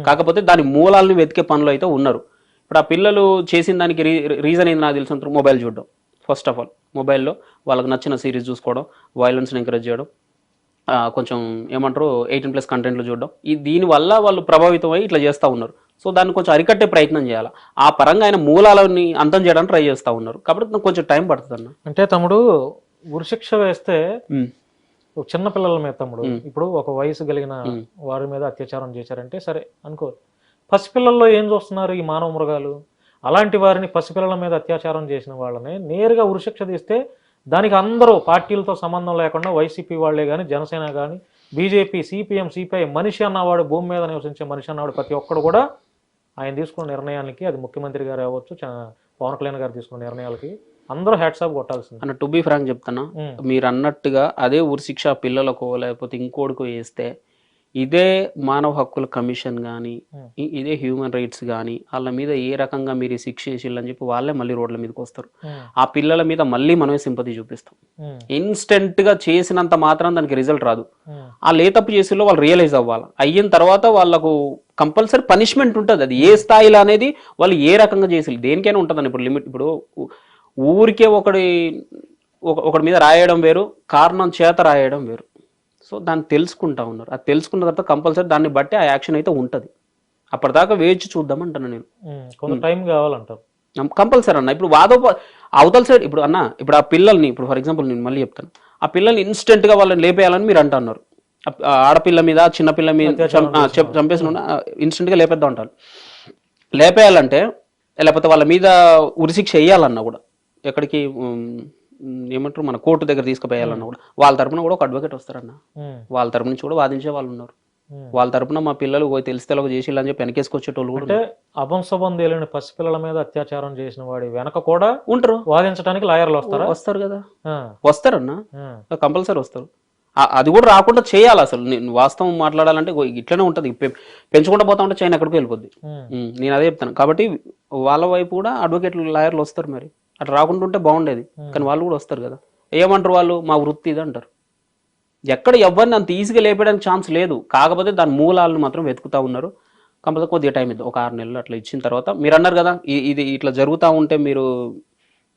కాకపోతే దాని మూలాలను వెతికే పనులు అయితే ఉన్నారు. ఇప్పుడు ఆ పిల్లలు చేసిన దానికి రీజన్ ఏంది నాకు తెలిసినంత మొబైల్ చూడడం. ఫస్ట్ ఆఫ్ ఆల్ మొబైల్లో వాళ్ళకి నచ్చిన సిరీస్ చూసుకోవడం, వైలెన్స్ని ఎంకరేజ్ చేయడం, కొంచెం ఏమంటారు 18+ కంటెంట్లు చూడడం, దీనివల్ల వాళ్ళు ప్రభావితం అయ్యి ఇట్లా చేస్తూ ఉన్నారు. సో దాన్ని కొంచెం అరికట్టే ప్రయత్నం చేయాలి. ఆ పరంగా ఆయన మూలాలని అంతం చేయడానికి ట్రై చేస్తూ ఉన్నారు. కాబట్టి కొంచెం టైం పడుతుంది అన్న. అంటే తమ్ముడు ఉరిశిక్ష వేస్తే చిన్న పిల్లల మీద తమ్ముడు ఇప్పుడు ఒక వయసు కలిగిన వారి మీద అత్యాచారం చేశారంటే సరే అనుకో. పసిపిల్లల్లో ఏం చూస్తున్నారు ఈ మానవ మృగాలు? అలాంటి వారిని పసిపిల్లల మీద అత్యాచారం చేసిన వాళ్ళని నేరుగా ఉరిశిక్ష తీస్తే దానికి అందరూ పార్టీలతో సంబంధం లేకుండా వైసీపీ వాళ్లే కానీ, జనసేన కానీ, బీజేపీ, సిపిఎం, సిపిఐ, మనిషి అన్నవాడు, భూమి మీద నివసించే మనిషి అన్నవాడు ప్రతి ఒక్కడు కూడా ఆయన తీసుకున్న నిర్ణయానికి, అది ముఖ్యమంత్రి గారు అవ్వచ్చు, పవన్ కళ్యాణ్ గారు తీసుకున్న నిర్ణయాలకి అందరూ హ్యాట్స్ ఆఫ్ కొట్టాల్సింది అన్న. టు బీ ఫ్రాంక్ చెప్తానా, మీరు అన్నట్టుగా అదే ఉరిశిక్ష పిల్లలకో లేకపోతే ఇంకోటికో వేస్తే ఇదే మానవ హక్కుల కమిషన్ కానీ, ఇదే హ్యూమన్ రైట్స్ కానీ వాళ్ళ మీద ఏ రకంగా మీరు శిక్ష చేసిల్లని చెప్పి వాళ్ళే మళ్ళీ రోడ్ల మీదకి వస్తారు. ఆ పిల్లల మీద మళ్ళీ మనమే సింపతి చూపిస్తాం. ఇన్స్టెంట్ గా చేసినంత మాత్రం దానికి రిజల్ట్ రాదు. ఆ లేతప్పు చేసేలో వాళ్ళు రియలైజ్ అవ్వాలి. అయిన తర్వాత వాళ్ళకు కంపల్సరీ పనిష్మెంట్ ఉంటుంది. అది ఏ స్థాయిలో అనేది వాళ్ళు ఏ రకంగా చేసి దేనికైనా ఉంటుందని. ఇప్పుడు లిమిట్, ఇప్పుడు ఊరికే ఒకటి మీద రాయడం వేరు, కారణం చేత రాయడం వేరు. సో దాన్ని తెలుసుకుంటా ఉన్నారు. అది తెలుసుకున్న తర్వాత కంపల్సరీ దాన్ని బట్టి ఆ యాక్షన్ అయితే ఉంటుంది. అప్పటిదాకా వేచి చూద్దామంటాను నేను. కొంత టైం కావాలంటారు కంపల్సరీ అన్న. ఇప్పుడు అవతల సైడ్ ఇప్పుడు అన్న, ఇప్పుడు ఆ పిల్లల్ని, ఇప్పుడు ఫర్ ఎగ్జాంపుల్ నేను మళ్ళీ చెప్తాను, ఆ పిల్లల్ని ఇన్స్టెంట్ గా వాళ్ళని లేపేయాలని మీరు అంటున్నారు. ఆడపిల్ల మీద, చిన్నపిల్ల మీద చంపేసిన ఇన్స్టెంట్ గా లేపేద్దాం అంటారు. లేపేయాలంటే లేకపోతే వాళ్ళ మీద ఉరిశిక్ష వేయాలన్నా కూడా, ఎక్కడికి ఏమంటారు మన కోర్టు దగ్గర తీసుకుపోయాలన్నా కూడా వాళ్ళ తరపున కూడా ఒక అడ్వకేట్ వస్తారన్న. వాళ్ళ తరపు నుంచి కూడా వాదించే వాళ్ళు ఉన్నారు. వాళ్ళ తరపున మా పిల్లలు తెలిసి తెలవ చేసిల్లని చెప్పి వెనకేసుకొచ్చేటోళ్ళు కూడా. అంటే అభంశబంధులైన పసిపిల్లల మీద అత్యాచారం చేసిన వాడి వెనక కూడా ఉంటారు వాదించడానికి లాయర్లు వస్తారు కదా, వస్తారన్న, కంపల్సరీ వస్తారు. అది కూడా రాకుండా చేయాలి. అసలు నేను వాస్తవం మాట్లాడాలంటే ఇట్లనే ఉంటుంది. పెంచుకుంటూ పోతా ఉంటే చైనా ఎక్కడికి వెళ్ళిపోద్ది. నేను అదే చెప్తాను. కాబట్టి వాళ్ళ వైపు కూడా అడ్వకేట్లు, లాయర్లు వస్తారు. మరి అట్లా రాకుండా ఉంటే బాగుండేది. కానీ వాళ్ళు కూడా వస్తారు కదా. ఏమంటారు వాళ్ళు, మా వృత్తి ఇది అంటారు. ఎక్కడ ఎవరిని అంత ఈజీగా లేపడానికి ఛాన్స్ లేదు. కాకపోతే దాని మూలాలను మాత్రం వెతుకుతా ఉన్నారు. కంపల్సరీ కొద్దిగా టైం ఇద్దాం, ఒక 6 నెలలు అట్లా ఇచ్చిన తర్వాత. మీరు అన్నారు కదా ఇది ఇట్లా జరుగుతూ ఉంటే మీరు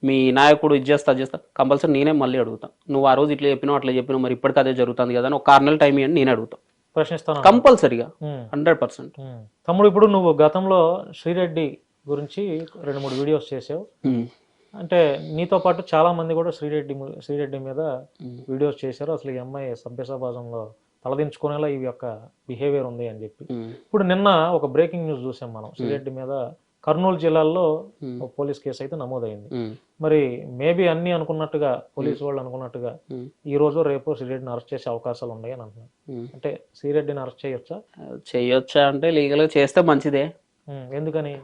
మీ నాయకుడు ఇది చేస్తా కంపల్సరీ నేనే మళ్ళీ అడుగుతాను. నువ్వు ఆ రోజు ఇట్లా చెప్పినావు అట్లా చెప్పినావు, మరి ఇప్పటికీ అదే జరుగుతుంది కదా అని ఒక 6 నెలలు టైం ఇవ్వండి, నేనే అడుగుతాను, ప్రశ్నిస్తాను కంపల్సరీగా 100%. తమ్ముడు ఇప్పుడు నువ్వు గతంలో శ్రీరెడ్డి గురించి 2-3 వీడియోస్ చేసావు. అంటే నీతో పాటు చాలా మంది కూడా శ్రీరెడ్డి మీద వీడియోస్ చేశారు. అసలు ఈ అమ్మాయి సభ్య సమాజంలో తలదించుకునేలా ఈ యొక్క బిహేవియర్ ఉంది అని చెప్పి. ఇప్పుడు నిన్న ఒక బ్రేకింగ్ న్యూస్ చూసాం మనం. శ్రీరెడ్డి మీద కర్నూలు జిల్లాలో పోలీస్ కేసు అయితే నమోదైంది. మరి మేబీ అన్ని అనుకున్నట్టుగా పోలీసు వాళ్ళు అనుకున్నట్టుగా ఈ రోజు రేపు శ్రీరెడ్డిని అరెస్ట్ చేసే అవకాశాలు ఉన్నాయి అని అంటున్నారు. అంటే శ్రీరెడ్డిని అరెస్ట్ చేయొచ్చా అంటే లీగల్ గా చేస్తే మంచిదే. ఎందుకని?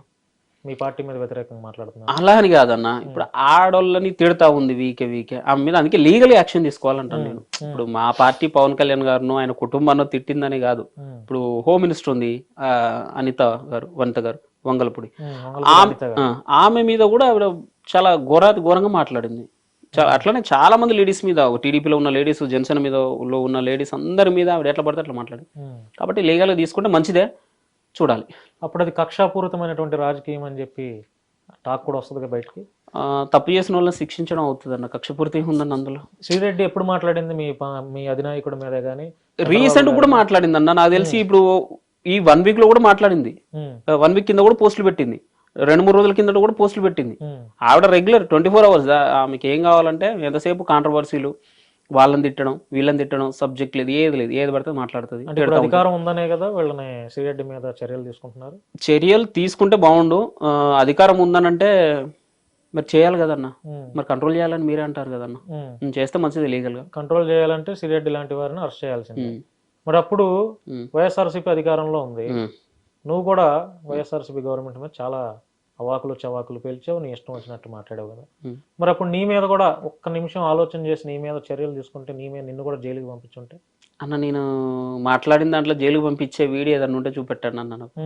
మీ పార్టీ మీద వ్యతిరేకంగా మాట్లాడుతున్నారు? అలా అని కాదన్న, ఇప్పుడు ఆడోళ్ళని తిడతా ఉంది వీకే ఆమె మీద, అందుకే లీగల్ యాక్షన్ తీసుకోవాలంటాను నేను. ఇప్పుడు మా పార్టీ పవన్ కళ్యాణ్ గారును ఆయన కుటుంబాన్ని తిట్టిందని కాదు. ఇప్పుడు హోమ్ మినిస్టర్ ఉంది వనిత గారు వంగలపూడి, ఆమె మీద కూడా ఆవిడ చాలా ఘోరంగా మాట్లాడింది. అట్లనే చాలా మంది లేడీస్ మీద, టీడీపీలో ఉన్న లేడీస్, జనసేన మీద ఉన్న లేడీస్ అందరి మీద ఆవిడ ఎట్లా పడితే అట్లా మాట్లాడింది. కాబట్టి లీగల్గా తీసుకుంటే మంచిదే, చూడాలి. అప్పుడు అది కక్షాపూరితమైనటువంటి రాజకీయం అని చెప్పి టాక్ కూడా వస్తుంది బయటికి. తప్పు చేసిన వాళ్ళని శిక్షించడం అవుతుంది అన్న, కక్షపూర్తి ఉందన్న అందులో. శ్రీరెడ్డి ఎప్పుడు మాట్లాడింది మీ అధినాయకుడి మీద కానీ? రీసెంట్ కూడా మాట్లాడింది అన్న, నాకు తెలిసి ఇప్పుడు ఈ 1 week లో కూడా మాట్లాడింది. 1 week కింద కూడా పోస్టులు పెట్టింది, 2-3 రోజుల కింద కూడా పోస్టులు పెట్టింది. ఆవిడ రెగ్యులర్ 24 hours ఆమెకి ఏం కావాలంటే ఎంతసేపు కాంట్రవర్సీలు, వాళ్ళని తిట్టడం వీళ్ళని తిట్టడం, సబ్జెక్ట్ లేదు, ఏది పడితే మాట్లాడుతుంది. అధికారం ఉందనే కదా వీళ్ళని శ్రీరెడ్డి మీద చర్యలు తీసుకుంటున్నారు. చర్యలు తీసుకుంటే బాగుండు. అధికారం ఉందనంటే మరి చేయాలి కదన్న, మరి కంట్రోల్ చేయాలని మీరే అంటారు కదన్న, చేస్తే మంచిది. లీగల్ గా కంట్రోల్ చేయాలంటే శ్రీరెడ్డి లాంటి వారిని అరెస్ట్ చేయాల్సింది. మరి అప్పుడు వైఎస్ఆర్సీపీ అధికారంలో ఉంది, నువ్వు కూడా వైఎస్ఆర్సీపీ గవర్నమెంట్ మీద చాలా అవాకులు చవాకులు పేల్చావు, నీ ఇష్టం వచ్చినట్టు మాట్లాడావు కదా. మరి అప్పుడు నీ మీద కూడా ఒక్క నిమిషం ఆలోచన చేసి నీ మీద చర్యలు తీసుకుంటే నిన్ను కూడా జైలుకి పంపించుంటే? అన్న నేను మాట్లాడిన దాంట్లో జైలుకి పంపించే వీడియో ఏదన్నా ఉంటే చూపెట్టాను అన్న నాకు.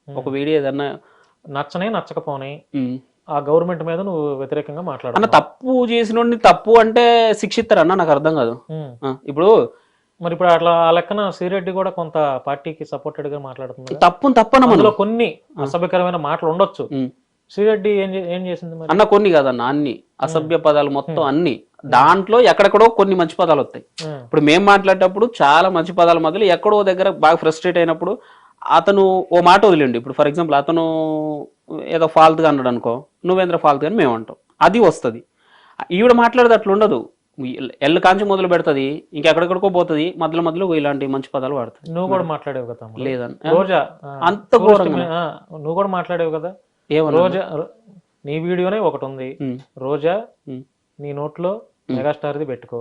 ఒక వీడియో ఏదన్నా నచ్చకపోనే ఆ గవర్నమెంట్ మీద నువ్వు వ్యతిరేకంగా మాట్లాడు అన్న. తప్పు చేసిన తప్పు అంటే శిక్షిస్తారన్న, నాకు అర్థం కాదు. ఇప్పుడు అట్లా ఆ లెక్కన శ్రీరెడ్డి కూడా కొంత పార్టీకి సపోర్టెడ్ గా మాట్లాడుతుంది. తప్పన అందులో కొన్ని అసభ్యకరమైన మాటలు ఉండొచ్చు. శ్రీరెడ్డి ఏం చేసింది అన్న? కొన్ని కాదన్న, అన్ని అసభ్య పదాలు మొత్తం అన్ని. దాంట్లో ఎక్కడెక్కడో కొన్ని మంచి పదాలు వస్తాయి. ఇప్పుడు మేము మాట్లాడేటప్పుడు చాలా మంచి పదాల మధ్యలో ఎక్కడో దగ్గర బాగా ఫ్రస్ట్రేట్ అయినప్పుడు అతను ఓ మాట వదిలేండి. ఇప్పుడు ఫర్ ఎగ్జాంపుల్ అతను ఏదో ఫాల్తుగా అన్నాడు అనుకో, నువ్వేంద్ర ఫాల్తు అని మేము అంటాం, అది వస్తుంది. ఈవిడ మాట్లాడేది అట్లా ఉండదు, ఎల్లు కాంచి మొదలు పెడుతుంది, ఇంకెక్కడెక్కడికో పోతుంది, మధ్యలో ఇలాంటి మంచి పదాలు వాడుతుంది. నువ్వు కూడా మాట్లాడేవు కదా? లేదన్న, రోజా అంత ఘోరంగా. నువ్వు కూడా మాట్లాడేవు కదా? రోజా నీ వీడియోనే ఒకటి ఉంది, రోజా నీ నోట్లో మెగాస్టార్ది పెట్టుకో,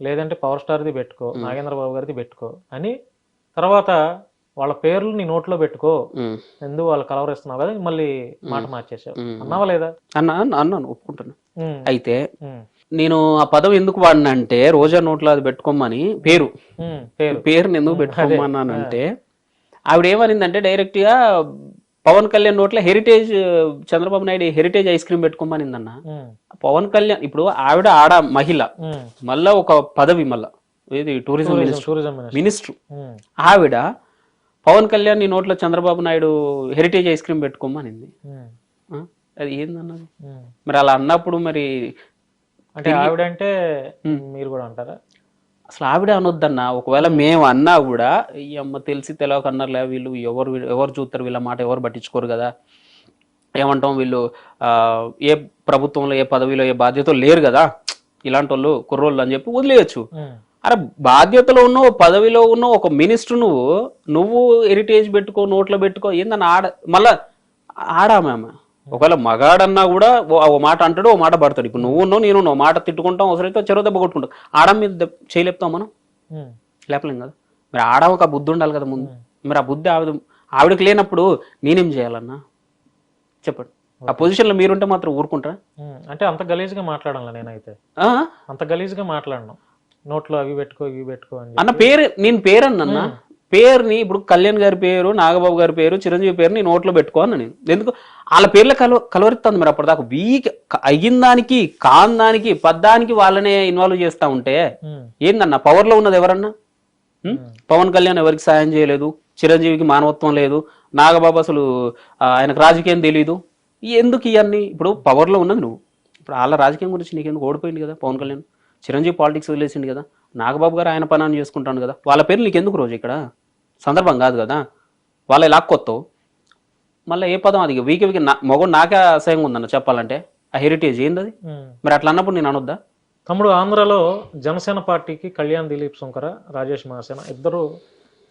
లేదంటే పవర్ స్టార్ది పెట్టుకో, నాగేంద్ర బాబు గారిది పెట్టుకో అని, తర్వాత వాళ్ళ పేర్లు నీ నోట్లో పెట్టుకో, ఎందుకు వాళ్ళు కలవరిస్తున్నావు కదా, మళ్ళీ మాట మార్చేసావు. అన్నావా లేదా? అన్నాను, ఒప్పుకుంటాను. అయితే నేను ఆ పదం ఎందుకు వాడినా అంటే, రోజా నోట్లో అది పెట్టుకోమని పేరుని ఎందుకు పెట్టుకోమన్నానంటే, ఆవిడ ఏమనిందంటే డైరెక్ట్ గా పవన్ కళ్యాణ్ నోట్లో Heritage, Chandrababu Naidu Heritage ice cream పెట్టుకోమనిందన్న. పవన్ కళ్యాణ్ ఇప్పుడు ఆవిడ మహిళ, మళ్ళా ఒక పదవి, మళ్ళా ఏది టూరిజం మినిస్టర్. ఆవిడ పవన్ కళ్యాణ్ నీ నోట్లో Chandrababu Naidu Heritage ice cream పెట్టుకోమనింది. అది ఏందన్నది? మరి అలా అన్నప్పుడు మరి అంటే ఆవిడంటే మీరు కూడా అంటారా? అసలు ఆవిడ అనొద్దన్న. ఒకవేళ మేము అన్నా కూడా ఈ అమ్మ తెలిసి తెలియక అన్నారులే, వీళ్ళు ఎవరు చూస్తారు, వీళ్ళ మాట ఎవరు పట్టించుకోరు కదా, ఏమంటాం వీళ్ళు ఏ ప్రభుత్వంలో ఏ పదవిలో ఏ బాధ్యతలు లేరు కదా ఇలాంటి వాళ్ళు కుర్రోళ్ళు అని చెప్పి వదిలేయచ్చు. అరే బాధ్యతలో ఉన్న పదవిలో ఉన్న ఒక మినిస్టర్ నువ్వు హెరిటేజ్ పెట్టుకో, నోట్లో పెట్టుకో ఏందన్న? మళ్ళా ఆడామె ఒకవేళ మగాడన్నా కూడా ఓ మాట అంటాడు, ఓ మాట పడతాడు. ఇప్పుడు నువ్వు నేను మాట తిట్టుకుంటాం, అవసరమైతే చెరువు దెబ్బ కొట్టుకుంటాం. ఆడ మీద చేయలేపుతాం మనం, లేపలేం కదా. మరి ఆడవక బుద్ధి ఉండాలి కదా ముందు. మరి ఆ బుద్ధి ఆవిడకి లేనప్పుడు నేనేం చేయాలన్నా చెప్పండి? ఆ పొజిషన్ లో మీరుంటే మాత్రం ఊరుకుంటారా? అంటే అంత గలీజ్గా మాట్లాడాల నేనైతే, అంత గలీజ్గా మాట్లాడను. నోట్లో అవి పెట్టుకో ఇవి పెట్టుకో అని అన్న. నేను పేరు అన్న, పేరుని ఇప్పుడు కళ్యాణ్ గారి పేరు, నాగబాబు గారి పేరు, చిరంజీవి పేరు నీ నోట్లో పెట్టుకో అన్న. నేను ఎందుకు వాళ్ళ పేర్లు కలవరిస్తుంది? మరి అప్పటిదాకా వీక్ అయిన దానికి కాని దానికి పద్దానికి వాళ్ళనే ఇన్వాల్వ్ చేస్తా ఉంటే ఏందన్న? పవర్ లో ఉన్నది ఎవరన్నా? పవన్ కళ్యాణ్ ఎవరికి సాయం చేయలేదు, చిరంజీవికి మానవత్వం లేదు, నాగబాబు అసలు ఆయనకు రాజకీయం తెలీదు. ఎందుకు ఇవన్నీ? ఇప్పుడు పవర్ లో ఉన్నది నువ్వు. ఇప్పుడు వాళ్ళ రాజకీయం గురించి నీకెందుకు? ఓడిపోయింది కదా పవన్ కళ్యాణ్. చిరంజీవి పాలిటిక్స్ వదిలేసింది కదా, నాగబాబు గారు ఆయన పనాన్ని చేసుకుంటాను కదా. వాళ్ళ పేర్లు నీకెందుకు? రోజు ఇక్కడ సందర్భం కాదు కదా, వాళ్ళ లాక్కొత్తావు. మళ్ళీ ఏ పదం? అది వీకి మొగడు నాకే అసహ్యంగా ఉందన్న చెప్పాలంటే. ఆ హెరిటేజ్ ఏంది అది? మరి అట్లా అన్నప్పుడు నేను అనొద్దా? తమ్ముడు, ఆంధ్రాలో జనసేన పార్టీకి కళ్యాణ్ దిలీప్ సుంకర, రాజేష్ మహాసేన ఇద్దరు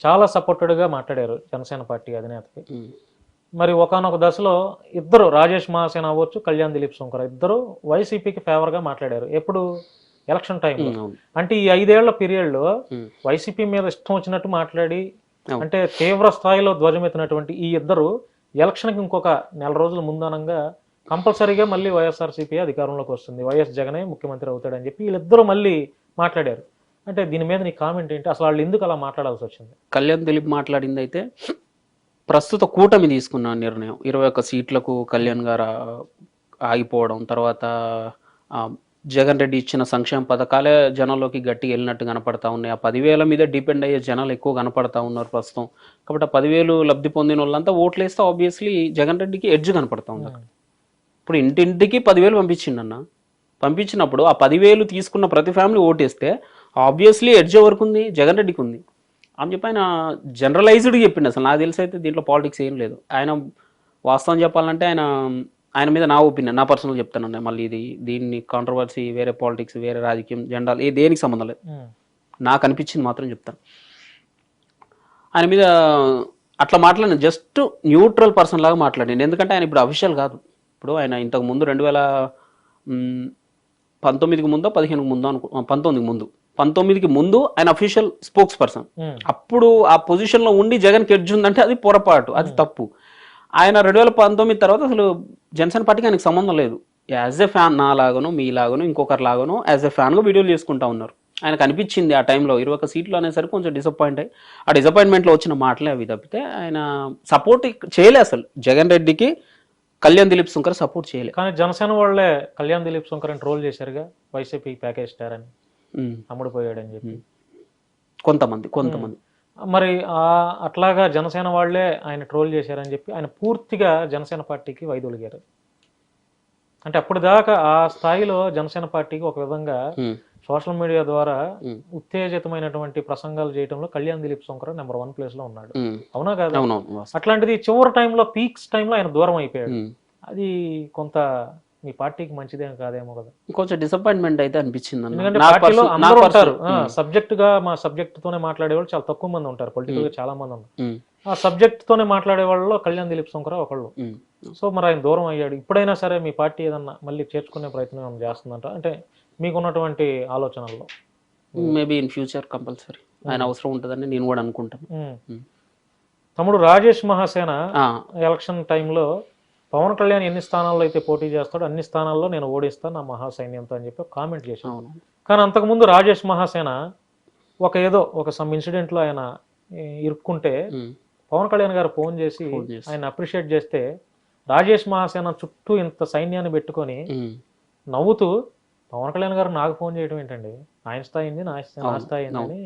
చాలా సపోర్టెడ్గా మాట్లాడారు జనసేన పార్టీ అధినేతకి. మరి ఒకానొక దశలో ఇద్దరు, రాజేష్ మహాసేన అవ్వచ్చు, కళ్యాణ్ దిలీప్ సుంకర ఇద్దరు వైసీపీకి ఫేవర్గా మాట్లాడారు. ఎప్పుడు? ఎలక్షన్ టైంలో. అంటే ఈ 5 ఏళ్ల పీరియడ్లో వైసీపీ మీద ఇష్టం వచ్చినట్టు మాట్లాడి, అంటే తీవ్ర స్థాయిలో ధ్వజమెత్తినటువంటి ఈ ఇద్దరు ఎలక్షన్కి ఇంకొక నెల రోజుల ముందనంగా కంపల్సరీగా మళ్ళీ వైఎస్ఆర్సీపీ అధికారంలోకి వస్తుంది, వైఎస్ జగనే ముఖ్యమంత్రి అవుతాడని చెప్పి వీళ్ళిద్దరూ మళ్ళీ మాట్లాడారు. అంటే దీని మీద నీ కామెంట్ ఏంటి? అసలు వాళ్ళు ఎందుకు అలా మాట్లాడాల్సి వచ్చింది? కళ్యాణ్ దిలీప్ మాట్లాడింది అయితే ప్రస్తుత కూటమి తీసుకున్న నిర్ణయం 21 సీట్లకు కళ్యాణ్ గారు ఆగిపోవడం, తర్వాత జగన్ రెడ్డి ఇచ్చిన సంక్షేమ పథకాలే జనంలోకి గట్టిగా వెళ్ళినట్టు కనపడతా ఉన్నాయి. ఆ 10,000 మీద డిపెండ్ అయ్యే జనాలు ఎక్కువ కనపడతా ఉన్నారు ప్రస్తుతం. కాబట్టి ఆ 10,000 లబ్ధి పొందిన వాళ్ళంతా ఓట్లు వేస్తే ఆబ్వియస్లీ జగన్ రెడ్డికి ఎడ్జ్ కనపడతా ఉంది. ఇప్పుడు ఇంటింటికి 10,000 పంపించిండన్న. పంపించినప్పుడు ఆ 10,000 తీసుకున్న ప్రతి ఫ్యామిలీ ఓటేస్తే ఆబ్వియస్లీ ఎడ్జ్ ఎవరికి ఉంది? జగన్ రెడ్డికి ఉంది అని చెప్పి ఆయన జనరలైజ్డ్గా చెప్పిండు. అసలు నాకు తెలిసి అయితే దీంట్లో పాలిటిక్స్ ఏం లేదు. ఆయన వాస్తవం చెప్పాలంటే ఆయన మీద నా ఒపీనియన్, నా పర్సనల్ చెప్తాను. మళ్ళీ దీన్ని కాంట్రవర్సీ, వేరే పాలిటిక్స్, వేరే రాజకీయం, జెండాలు దేనికి సంబంధం లేదు. నాకు అనిపించింది మాత్రం చెప్తాను. ఆయన మీద అట్లా మాట్లాడిన జస్ట్ న్యూట్రల్ పర్సన్ లాగా మాట్లాడింది. ఎందుకంటే ఆయన ఇప్పుడు అఫీషియల్ కాదు. ఇప్పుడు ఆయన ఇంతకు ముందు 2019కి ముందో 15కి ముందో 19కి ముందు ఆయన అఫీషియల్ స్పోక్స్ పర్సన్. అప్పుడు ఆ పొజిషన్లో ఉండి జగన్కి ఎడ్జ్ ఉందంటే అది పొరపాటు, అది తప్పు. ఆయన 2019 తర్వాత అసలు జనసేన పార్టీకి ఆయనకు సంబంధం లేదు. యాజ్ ఎ ఫ్యాన్, నా లాగానో మీ లాగానో ఇంకొకరి లాగానో యాజ్ ఎ ఫ్యాన్గా వీడియోలు చేసుకుంటా ఉన్నారు. ఆయనకు అనిపించింది ఆ టైంలో 21 సీట్లు అనేసరికి కొంచెం డిసప్పాయింట్ అయ్యి ఆ డిసప్పాయింట్మెంట్లో వచ్చిన మాటలే అవి తప్పితే ఆయన సపోర్ట్ చేయలే. అసలు జగన్ రెడ్డికి కళ్యాణ్ దిలీప్ సుంకర్ సపోర్ట్ చేయలేదు. కానీ జనసేన వాళ్ళే కళ్యాణ్ దిలీప్ సుంకర్ని ట్రోల్ చేశారుగా, వైసీపీ ప్యాకేజ్ స్టార్ అని, అమ్ముడుపోయాడని చెప్పి కొంతమంది. మరి అట్లాగా జనసేన వాళ్ళే ఆయన ట్రోల్ చేశారని చెప్పి ఆయన పూర్తిగా జనసేన పార్టీకి వైదొలిగారు. అంటే అప్పుడు దాకా ఆ స్థాయిలో జనసేన పార్టీకి ఒక విధంగా సోషల్ మీడియా ద్వారా ఉత్తేజితమైనటువంటి ప్రసంగాలు చేయడంలో కళ్యాణ్ దిలీప్ సుంకర్ నెంబర్ 1 ప్లేస్ లో ఉన్నాడు. అవునా కాదు? అట్లాంటిది చివరి టైంలో, పీక్స్ టైంలో ఆయన దూరం అయిపోయాడు. అది కొంత మీ పార్టీకి మంచిదేం కాదేమో కదా. కొంచెం డిసప్పాయింట్మెంట్ అయితే అనిపించింది. ఎందుకంటే పార్టీలో అందరూ ఉంటారు, సబ్జెక్ట్ గా మా సబ్జెక్ట్ తోనే మాట్లాడేవాళ్ళు చాలా తక్కువ మంది ఉంటారు, పొలిటికల్ గా చాలా మంది ఉన్నారు. ఆ సబ్జెక్ట్ తోనే మాట్లాడే వాళ్ళలో కళ్యాణ్ దిలీప్ సుంకర్ ఒకళ్ళు. సో మరి ఆయన దూరం అయ్యాడు. ఇప్పుడైనా సరే మీ పార్టీ ఏదన్నా మళ్ళీ చేర్చుకునే ప్రయత్నం చేస్తుందంట, అంటే మీకున్నటువంటి ఆలోచనల్లో? మేబీ ఇన్ ఫ్యూచర్ కంపల్సరీ ఆయన అవసరం ఉంటుందని నేను కూడా అనుకుంటాను. తమ్ముడు రాజేష్ మహాసేన ఎలక్షన్ టైంలో పవన్ కళ్యాణ్ ఎన్ని స్థానాల్లో అయితే పోటీ చేస్తాడో అన్ని స్థానాల్లో నేను ఓడిస్తాను నా మహాసైన్యంతో అని చెప్పి కామెంట్ చేశాను. కానీ అంతకుముందు రాజేష్ మహాసేన ఒక సమ్ ఇన్సిడెంట్లో ఆయన ఇరుక్కుంటే పవన్ కళ్యాణ్ గారు ఫోన్ చేసి ఆయన అప్రిషియేట్ చేస్తే రాజేష్ మహాసేన చుట్టూ ఇంత సైన్యాన్ని పెట్టుకొని నవ్వుతూ పవన్ కళ్యాణ్ గారు నాకు ఫోన్ చేయడం ఏంటండి, ఆయన స్థాయి ఏంది, నా స్థాయి ఏందని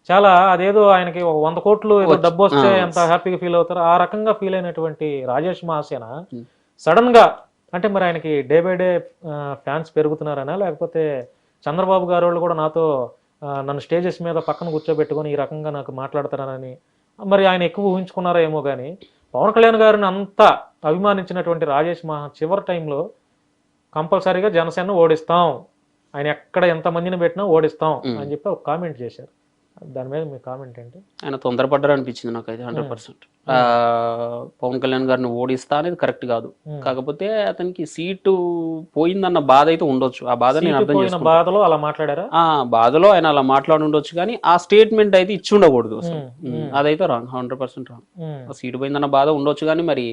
చాలా అదేదో ఆయనకి 100 కోట్లు ఏదో డబ్బు వస్తే ఎంత హ్యాపీగా ఫీల్ అవుతారో ఆ రకంగా ఫీల్ అయినటువంటి రాజేష్ మహాసేన సడన్ గా, అంటే మరి ఆయనకి డే బై డే ఫ్యాన్స్ పెరుగుతున్నారనా, లేకపోతే చంద్రబాబు గారు వాళ్ళు కూడా నాతో నన్ను స్టేజెస్ మీద పక్కన కూర్చోబెట్టుకొని ఈ రకంగా నాకు మాట్లాడతారని మరి ఆయన ఎక్కువ ఊహించుకున్నారో ఏమో కానీ పవన్ కళ్యాణ్ గారిని అంతా అభిమానించినటువంటి రాజేష్ మహా చివరి టైంలో కంపల్సరీగా జనసేన ఓడిస్తాం, ఆయన ఎక్కడ ఎంతమందిని పెట్టినా ఓడిస్తాం అని చెప్పి ఒక కామెంట్ చేశారు. దాని మీద మీ కామెంట్ ఏంటి? ఆయన తొందరపడ్డారు అనిపించింది నాకైతే 100%. పవన్ కళ్యాణ్ గారిని ఓడిస్తా అనేది కరెక్ట్ కాదు. కాకపోతే అతనికి సీటు పోయిందన్న బాధ అయితే ఉండొచ్చు. ఆ బాధ నేను అర్థం చేసుకున్నాను. బాధలో అలా మాట్లాడారా? బాధలో ఆయన అలా మాట్లాడి ఉండొచ్చు, కానీ ఆ స్టేట్మెంట్ అయితే ఇచ్చి ఉండకూడదు. అదైతే రాంగ్, 100% రాంగ్. సీటు పోయిందన్న బాధ ఉండొచ్చు, కానీ మరి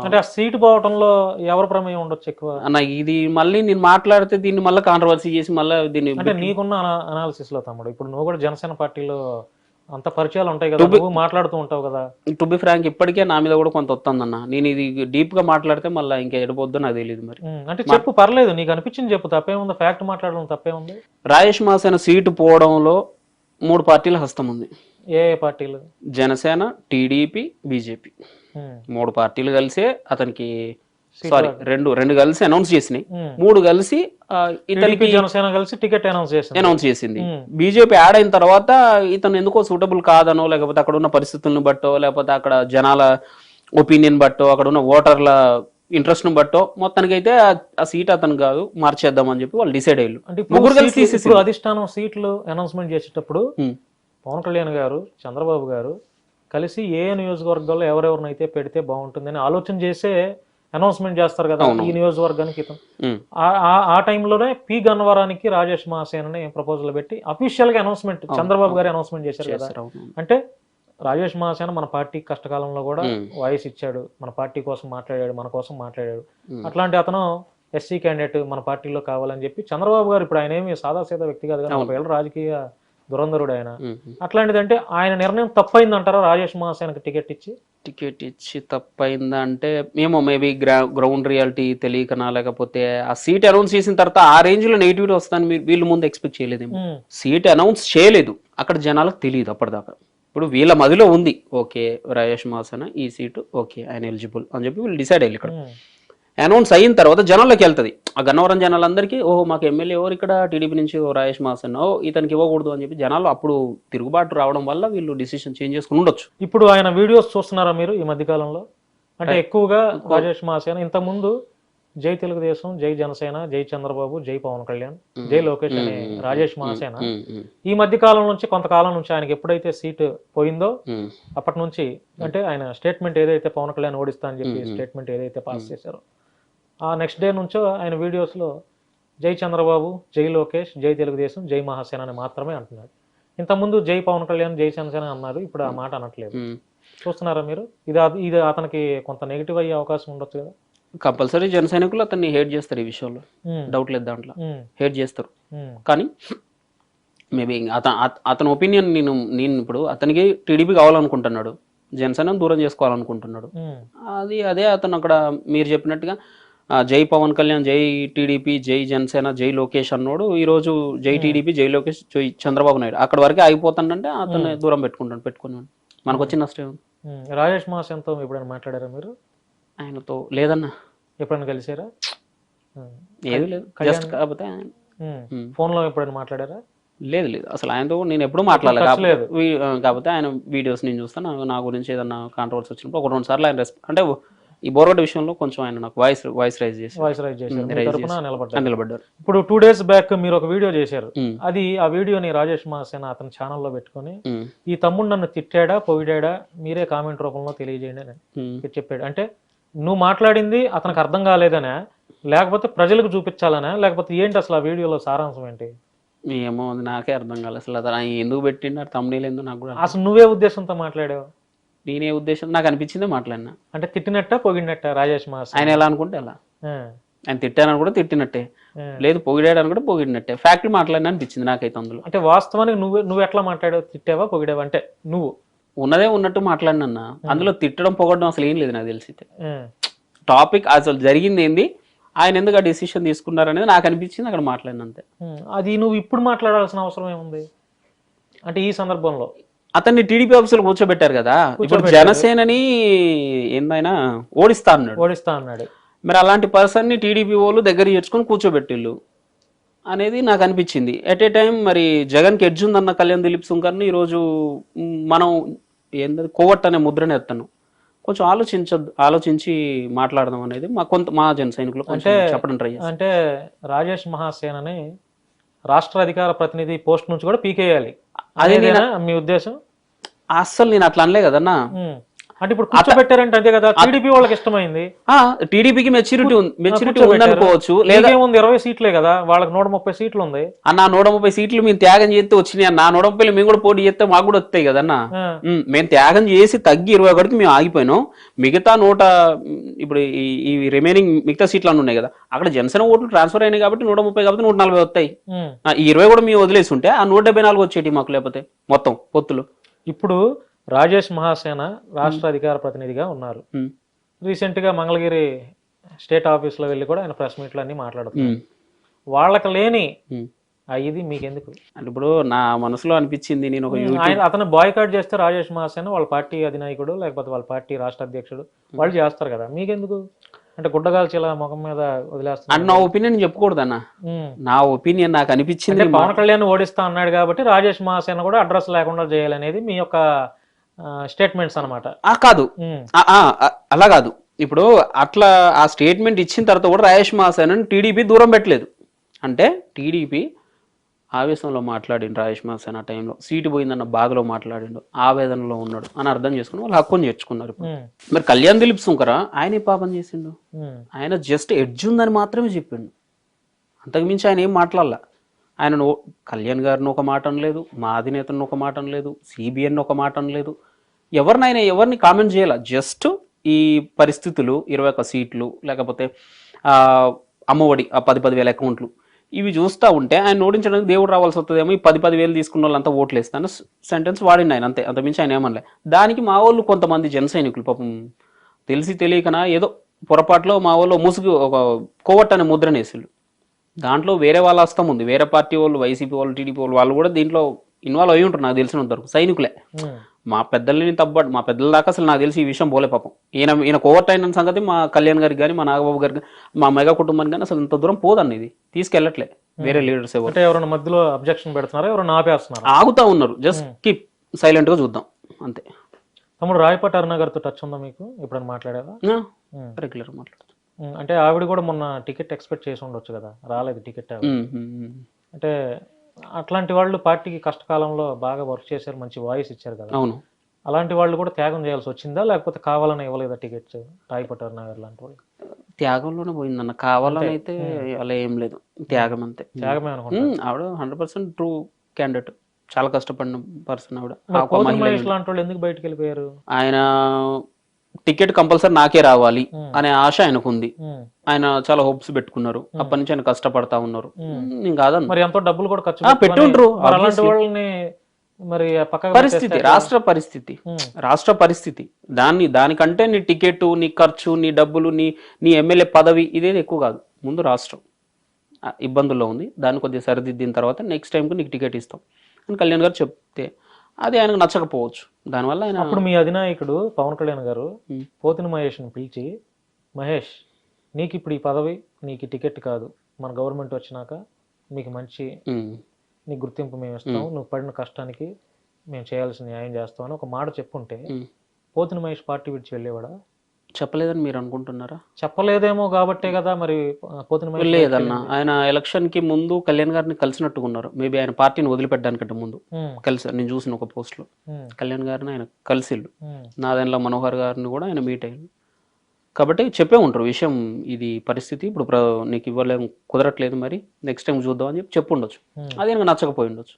అంటే ఆ సీటు పోవటంలో ఎవరు ప్రమేయం ఉండొచ్చు ఎక్కువ? అన్న ఇది మళ్ళీ నేను మాట్లాడితే దీన్ని మళ్ళీ కాంట్రవర్సీ చేసి మళ్ళీ దీన్ని, అంటే నీకున్న అనాలిసిస్ లో తమ్ముడు, ఇప్పుడు నువ్వు కూడా జనసేన పార్టీలో అంత పరిచయాలు ఉంటాయి కదా, నువ్వు మాట్లాడుతూ ఉంటావు కదా. టు బి ఫ్రాంక్ ఇప్పటికే నా మీద కూడా కొంత వస్తుందన్న. నేను ఇది డీప్ గా మాట్లాడితే మళ్ళీ ఇంకా ఎడిపోద్దో నాకు తెలియదు. మరి అంటే చెప్పు, పర్లేదు, నీకు అనిపించింది చెప్పు, తప్పేముంది, ఫ్యాక్ట్ మాట్లాడడం తప్పేముంది. రాజేష్ మహాసేన సీటు పోవడంలో 3 పార్టీల హస్తం ఉంది. ఏ పార్టీలు? Janasena, TDP, BJP. 3 పార్టీలు కలిసే అతనికి, సారీ రెండు కలిసి అనౌన్స్ చేసినాయి. 3 కలిసి ఇతనికి జనసేన కలిసి టికెట్ అనౌన్స్ చేసింది. బీజేపీ యాడ్ అయిన తర్వాత ఇతను ఎందుకో సూటబుల్ కాదనో, లేకపోతే అక్కడ ఉన్న పరిస్థితులను బట్టో, లేకపోతే అక్కడ జనాల ఒపీనియన్ బట్టో, అక్కడ ఉన్న ఓటర్ల ఇంట్రెస్ట్ ను బట్టో మొత్తానికైతే ఆ సీట్ అతను కాదు, మార్చేద్దామని చెప్పి వాళ్ళు డిసైడ్ అయ్యారు. ముగ్గురు కలిసి అధిష్టానం సీట్లు అనౌన్స్మెంట్ చేసేటప్పుడు పవన్ కళ్యాణ్ గారు, చంద్రబాబు గారు కలిసి ఏ నియోజకవర్గాల్లో ఎవరెవరినైతే పెడితే బాగుంటుందని ఆలోచన చేసే అనౌన్స్మెంట్ చేస్తారు కదా ఈ నియోజకవర్గానికి. ఆ టైంలోనే పి గన్నవరానికి రాజేష్ మహాసేనని ప్రపోజల్ పెట్టి అఫీషియల్ గా అనౌన్స్మెంట్ చంద్రబాబు గారు అనౌన్స్మెంట్ చేశారు కదా. అంటే రాజేష్ మహాసేన మన పార్టీ కష్టకాలంలో కూడా వాయిస్ ఇచ్చాడు, మన పార్టీ కోసం మాట్లాడాడు, మన కోసం మాట్లాడాడు. అట్లాంటి అతను ఎస్సీ క్యాండిడేట్ మన పార్టీలో కావాలని చెప్పి చంద్రబాబు గారు, ఇప్పుడు ఆయన ఏమి సాదాసీదా వ్యక్తి కాదు కానీ 40 ఏళ్ళ రాజకీయ దురంధరుడు ఆయన. అట్లాంటిదంటే ఆయన నిర్ణయం తప్పైందంటారా రాజేష్ మహాసేనకి టికెట్ ఇచ్చి తప్పైందా అంటే ఏమో మేబీ గ్రౌండ్ రియాలిటీ తెలియకనా, లేకపోతే ఆ సీట్ అనౌన్స్ చేసిన తర్వాత ఆ రేంజ్ లో నెగిటివిటీ వస్తుందని వీళ్ళు ముందు ఎక్స్పెక్ట్ చేయలేదేమో. సీట్ అనౌన్స్ చేయలేదు, అక్కడ జనాలకు తెలియదు అప్పటిదాకా. ఇప్పుడు వీళ్ళ మదిలో ఉంది, ఓకే రాజేష్ మహాసేన ఈ సీటు ఓకే ఆయన ఎలిజిబుల్ అని చెప్పి వీళ్ళు డిసైడ్ అయ్యారు. ఇక్కడ అనౌన్స్ అయిన తర్వాత జనాల్లోకి వెళ్తుంది. ఆ గన్నవరం జనాలందరికీ ఓహో మాకు ఎమ్మెల్యే ఎవరు ఇక్కడ టీడీపీ నుంచి రాజేష్ మహాసేన, ఓ ఇతనికి ఇవ్వకూడదు అని చెప్పి జనాలు అప్పుడు తిరుగుబాటు రావడం వల్ల వీళ్ళు డిసిషన్ చేంజ్ చేసుకుని ఉండొచ్చు. ఇప్పుడు ఆయన వీడియోస్ చూస్తున్నారా మీరు ఈ మధ్య కాలంలో? అంటే ఎక్కువగా రాజేష్ మహాసేన ఇంతకుముందు జై తెలుగుదేశం, జై జనసేన, జై చంద్రబాబు, జై పవన్ కళ్యాణ్, జై లోకేష్ అనే రాజేష్ మహాసేన ఈ మధ్య కాలం నుంచి కొంతకాలం నుంచి ఆయనకి ఎప్పుడైతే సీటు పోయిందో అప్పటి నుంచి అంటే ఆయన స్టేట్మెంట్ ఏదైతే పవన్ కళ్యాణ్ ఓడిస్తా అని చెప్పి స్టేట్మెంట్ ఏదైతే పాస్ చేశారో ఆ నెక్స్ట్ డే నుంచో ఆయన వీడియోస్లో జై చంద్రబాబు, జై లోకేష్, జై తెలుగుదేశం, జై మహాసేన అని మాత్రమే అంటున్నాడు. ఇంతకుముందు జై పవన్ కళ్యాణ్, జై జనసేన అన్నారు, ఇప్పుడు ఆ మాట అనట్లేదు. చూస్తున్నారా మీరు? ఇది అతనికి కొంత నెగిటివ్ అయ్యే అవకాశం ఉండొచ్చు కదా. కంపల్సరీ జన సైనికులు అతన్ని హేట్ చేస్తారు, ఈ విషయంలో డౌట్ లేదు, దాంట్లో హేట్ చేస్తారు. కానీ మేబీ అతని ఒపీనియన్ నేను ఇప్పుడు అతనికి టీడీపీ కావాలనుకుంటున్నాడు, జనసేన దూరం చేసుకోవాలనుకుంటున్నాడు. అదే అతను అక్కడ మీరు చెప్పినట్టుగా జై పవన్ కళ్యాణ్, జై టీడీపీ, జై జనసేన, జై లోకేష్ అన్నాడు. ఈరోజు జై టీడీపీ, జై లోకేష్, జై చంద్రబాబు నాయుడు అక్కడ వరకే ఆగిపోతాడంటే అతన్ని దూరం పెట్టుకున్నాడు. మనకు వచ్చిన నష్టం. రాజేష్ మహాసేనతో ఎప్పుడైనా మాట్లాడారా మీరు? ఆయనతో లేదన్నా. ఎప్పుడైనా కలిసారా? ఏది లేదు, జస్ట్ కాకపోతే ఫోన్లో ఎప్పుడైనా మాట్లాడారా? లేదు అసలు ఆయనతో నేను ఎప్పుడూ మాట్లాడలేదు. కాకపోతే ఆయన వీడియోస్ నేను చూస్తాను, నా గురించి ఏదన్నా కాంట్రవర్సీ వచ్చినప్పుడు 1-2 సార్లు ఆయన అంటే ఈ బోర్గడ్ విషయంలో కొంచెం ఆయన నాకు వాయిస్ రైజ్ చేశారు, నిలబడ్డారు. ఇప్పుడు 2 days బ్యాక్ మీరు ఒక వీడియో చేశారు, అది ఆ వీడియోని రాజేష్ మహాసేన అతని ఛానల్లో పెట్టుకొని ఈ తమ్ముడు నన్ను తిట్టాడా పొగిడాడా మీరే కామెంట్ రూపంలో తెలియజేయండి అని చెప్పాడు. అంటే నువ్వు మాట్లాడింది అతనికి అర్థం కాలేదనా, లేకపోతే ప్రజలకు చూపించాలనా, లేకపోతే ఏంటి అసలు ఆ వీడియోలో సారాంశం ఏంటి? ఏమో నాకే అర్థం కాలేదు అసలు. అది ఎందుకు పెట్టిండు తమ్ముడీలు ఎందుకు నాకు కూడా. అసలు నువ్వే ఉద్దేశంతో మాట్లాడావు? నేనే ఉద్దేశం నాకు అనిపించిందే మాట్లాడినా. అంటే తిట్టినట్ట పొగిడినట్ట రాజేష్ మహాసేన? ఆయన ఎలా అనుకుంటే అలా. ఆయన తిట్టానని కూడా తిట్టినట్టే, లేదు పొగిడాడని కూడా పొగిడినట్టే. ఫ్యాక్టరీ మాట్లాడినా అనిపించింది నాకైతే అందులో. అంటే వాస్తవానికి నువ్వు ఎట్లా మాట్లాడావు? తిట్టావా పొగిడావా? అంటే నువ్వు ఉన్నదే ఉన్నట్టు మాట్లాడినన్నా, అందులో తిట్టడం పొగడడం అసలు ఏం లేదు నాకు తెలిసి. టాపిక్ అసలు జరిగింది ఏంది, ఆయన ఎందుకు ఆ డెసిషన్ తీసుకున్నారనేది నాకు అనిపించింది అక్కడ మాట్లాడినంతే. అది నువ్వు ఇప్పుడు మాట్లాడాల్సిన అవసరం ఏముంది? అంటే ఈ సందర్భంలో అతన్ని టీడీపీ ఆఫీసులో కూర్చోబెట్టారు కదా, ఇప్పుడు జనసేనని ఏందైనా ఓడిస్తా అన్నాడు. మరి అలాంటి పర్సన్ ని టీడీపీ వాళ్ళు దగ్గర చేర్చుకొని కూర్చోబెట్టిళ్ళు అనేది నాకు అనిపించింది. ఎట్ ఏ టైం మరి జగన్కి ఎడ్జ్ ఉందన్న కళ్యాణ్ దిలీప్ సుంకర్ని ఈరోజు మనం ఏంటది కోవట్ అనే ముద్రని ఎత్తాను. కొంచెం ఆలోచించి మాట్లాడదాం అనేది మా జన సైనికులు చెప్పడం ట్రై చేస్తాం. అంటే రాజేష్ మహాసేనని రాష్ట్ర అధికార ప్రతినిధి పోస్ట్ నుంచి కూడా పీకేయాలి, అదే మీ ఉద్దేశం? అస్సలు నేను అట్లా అనలే కదన్నా. అంటే ఇప్పుడు కూర్చోబెట్టారంటే అదే కదా టీడీపీ వాళ్ళకి ఇష్టమైంది. టీడీపీకి మెచ్యూరిటీ ఉందనుకోవచ్చు, లేదా 20 సీట్లే కదా, వాళ్ళకి 130 సీట్లు ఉంది అన్న. 130 సీట్లు మేము త్యాగం చేస్తే వచ్చినాయి అన్న. 130 మేము కూడా పోటీ చేస్తే మాకు కూడా వస్తాయి కదన్నా. మేము త్యాగం చేసి తగ్గి 21కి మేము ఆగిపోయినాం. మిగతా ఇప్పుడు ఈ రిమైనింగ్ మిగతా సీట్లు అన్నీ ఉన్నాయి కదా, అక్కడ జనసేన ఓట్లు ట్రాన్స్ఫర్ అయినాయి కాబట్టి 130 కాబట్టి 140 వస్తాయి. ఈ 20 కూడా మేము వదిలేసి ఉంటే ఆ 174 వచ్చేటి మాకు, లేకపోతే మొత్తం పొత్తులు. ఇప్పుడు రాజేష్ మహాసేన రాష్ట్ర అధికార ప్రతినిధిగా ఉన్నారు. రీసెంట్ గా మంగళగిరి స్టేట్ ఆఫీస్ లో వెళ్ళి కూడా ఆయన ప్రెస్ మీట్లు అన్ని మాట్లాడుతున్నారు. వాళ్ళకి లేని ఇది మీకెందుకు? అంటే ఇప్పుడు నా మనసులో అనిపించింది, నేను అతను బాయ్కాట్ చేస్తే రాజేష్ మహాసేన వాళ్ళ పార్టీ అధినాయకుడు లేకపోతే వాళ్ళ పార్టీ రాష్ట్ర అధ్యక్షుడు వాళ్ళు చేస్తారు కదా, మీకెందుకు? అంటే గుడ్డగాల్చి ఇలా ముఖం మీద వదిలేస్తాను. నా ఒపీనియన్ చెప్పకూడదన్నా. నా ఒపీనియన్ నాకు అనిపించింది. పవన్ కళ్యాణ్ ఓడిస్తా అన్నాడు కాబట్టి రాజేష్ మహాసేన కూడా అడ్రస్ లేకుండా చేయాలనేది మీ యొక్క స్టేట్మెంట్స్ అన్నమాట. కాదు, అలా కాదు. ఇప్పుడు అట్లా ఆ స్టేట్మెంట్ ఇచ్చిన తర్వాత కూడా రాజేష్ మహాసేన టీడీపీ దూరం పెట్టలేదు. అంటే టీడీపీ ఆవేశంలో మాట్లాడిండు రాజేష్ మహాసేన ఆ టైంలో, సీటు పోయిందన్న బాధలో మాట్లాడిండు, ఆవేదనలో ఉన్నాడు అని అర్థం చేసుకుని వాళ్ళు హక్కుని చేర్చుకున్నారు. మరి కళ్యాణ్ దిలీప్ సుంకర ఆయన ఏ పాపం చేసిండు? ఆయన జస్ట్ ఎడ్జ్ ఉందని మాత్రమే చెప్పిండు, అంతకుమించి ఆయన ఏం మాట్లాడాల. ఆయన కళ్యాణ్ గారిని ఒక మాట అనలేదు, మా అధినేతను ఒక మాట అనలేదు, సిబిఎన్ ఒక మాట అనలేదు, ఎవరిని కామెంట్ చేయాల. జస్ట్ ఈ పరిస్థితులు 21 సీట్లు లేకపోతే అమ్మఒడి ఆ 10,000 అకౌంట్లు ఇవి చూస్తూ ఉంటే ఆయన ఓడించడానికి దేవుడు రావాల్సి వస్తుందేమో, ఈ 10,000 తీసుకున్న వాళ్ళంతా ఓట్లు వేస్తాను సెంటెన్స్ వాడింది ఆయన, అంతే. అంతమించి ఆయన ఏమనలే. దానికి మా వాళ్ళు కొంతమంది జన సైనికులు పాపం తెలిసి తెలియకనా ఏదో పొరపాటులో మా వాళ్ళు ముసుగు ఒక కోవట్ అనే ముద్రను వేసిళ్ళు. దాంట్లో వేరే వాళ్ళ హస్తం ఉంది, వేరే పార్టీ వాళ్ళు, వైసీపీ వాళ్ళు, టీడీపీ వాళ్ళు కూడా దీంట్లో ఇన్వాల్వ్ అయ్యి ఉంటారు నాకు తెలిసినంత వరకు. సైనికులే మా పెద్దల్ని తప్పడు, మా పెద్దల దాకా అసలు నాకు తెలిసి ఈ విషయం పోలే పాపం. ఈయన కోవర్ట్ అయిన సంగతి మా కళ్యాణ్ గారికి కానీ, మా నాగబాబు గారికి, మా మెగా కుటుంబానికి కానీ అసలు ఇంత దూరం పోదండి, ఇది తీసుకెళ్ళట్లే వేరే లీడర్స్ ఎవరు. అంటే ఎవరైనా మధ్యలో అబ్జెక్షన్ పెడుతున్నారా, ఎవరైనా ఆపేస్తున్నారా? ఆగుతా ఉన్నారు, జస్ట్ కీప్ సైలెంట్ గా చూద్దాం అంతే. తమ్ముడు రాయపాటి అరుణ గారితో టచ్ ఉందా మీకు? ఎప్పుడైనా మాట్లాడారా? రెగ్యులర్ మాట్లాడుతాం. అంటే ఆవిడ కూడా మొన్న టికెట్ ఎక్స్పెక్ట్ చేసి ఉండొచ్చు కదా, రాలేదు టికెట్. అంటే అట్లాంటి వాళ్ళు పార్టీకి కష్టకాలంలో బాగా వర్క్ చేశారు, మంచి వాయిస్ ఇచ్చారు కదా. అవును. అలాంటి వాళ్ళు కూడా త్యాగం చేయాల్సి వచ్చిందా, లేకపోతే కావాలని ఇవ్వలేదా టికెట్స్ రాయపాటి అరుణ గారు లాంటి వాళ్ళు? త్యాగంలోనే పోయిందన్న, కావాలని అయితే అలా ఏం లేదు, త్యాగం అంతే. త్యాగమే అనుకుంటా. ఆవిడ 100% ట్రూ క్యాండిడేట్, చాలా కష్టపడిన పర్సన్ ఆవిడ. మహేష్ లాంటి వాళ్ళు ఎందుకు బయటకు వెళ్ళిపోయారు? ఆయన టికెట్ కంపల్సరీ నాకే రావాలి అనే ఆశ ఆయనకు ఉంది, ఆయన చాలా హోప్స్ పెట్టుకున్నారు, అప్పటి నుంచి ఆయన కష్టపడతా ఉన్నారు. నేను కాదన్న, మరి ఎంతో డబ్బులు కూడా ఖర్చు పెట్టుండ్రు. అలాంటి వాళ్ళని మరి పరిస్థితి, రాష్ట్ర పరిస్థితి దానికంటే నీ టికెట్, నీ ఖర్చు, నీ డబ్బులు, నీ ఎమ్మెల్యే పదవి ఇదేది ఎక్కువ కాదు. ముందు రాష్ట్రం ఇబ్బందుల్లో ఉంది, దాన్ని కొద్దిగా సరిదిద్దిన తర్వాత నెక్స్ట్ టైంకి నీకు టికెట్ ఇస్తాం అని కళ్యాణ్ గారు చెప్తే అది ఆయనకు నచ్చకపోవచ్చు. దానివల్ల ఆయన అప్పుడు మీ అధినాయకుడు పవన్ కళ్యాణ్ గారు పోతిన మహేష్ని పిలిచి, మహేష్ నీకు ఇప్పుడు ఈ పదవి, నీకు టికెట్ కాదు, మన గవర్నమెంట్ వచ్చినాక మీకు మంచి నీ గుర్తింపు మేము ఇస్తాం, నువ్వు పడిన కష్టానికి మేము చేయాల్సిన న్యాయం చేస్తాం అని ఒక మాట చెప్పుంటే పోతిన మహేష్ పార్టీ విడిచి వెళ్ళేవాడా? చెప్పలేదని మీరు అనుకుంటున్నారా? చెప్పలేదేమో కాబట్టే కదా మరి పోతిన మహేష్. లేదన్న, ఆయన ఎలక్షన్ కి ముందు కళ్యాణ్ గారిని కలిసినట్టుగా ఉన్నారు. మేబీ ఆయన పార్టీని వదిలిపెట్టడానికంటే ముందు కలిసి, నేను చూసిన ఒక పోస్ట్ లో కళ్యాణ్ గారిని ఆయన కలిసిళ్ళు. నాదెండ్ల మనోహర్ గారిని కూడా ఆయన మీట్ అయ్యారు. కాబట్టి చెప్పే ఉంటారు విషయం, ఇది పరిస్థితి, ఇప్పుడు నీకు ఇవ్వలేము, కుదరట్లేదు, మరి నెక్స్ట్ టైం చూద్దాం అని చెప్పి ఉండొచ్చు. అది ఆయనకు నచ్చకపోయి ఉండొచ్చు,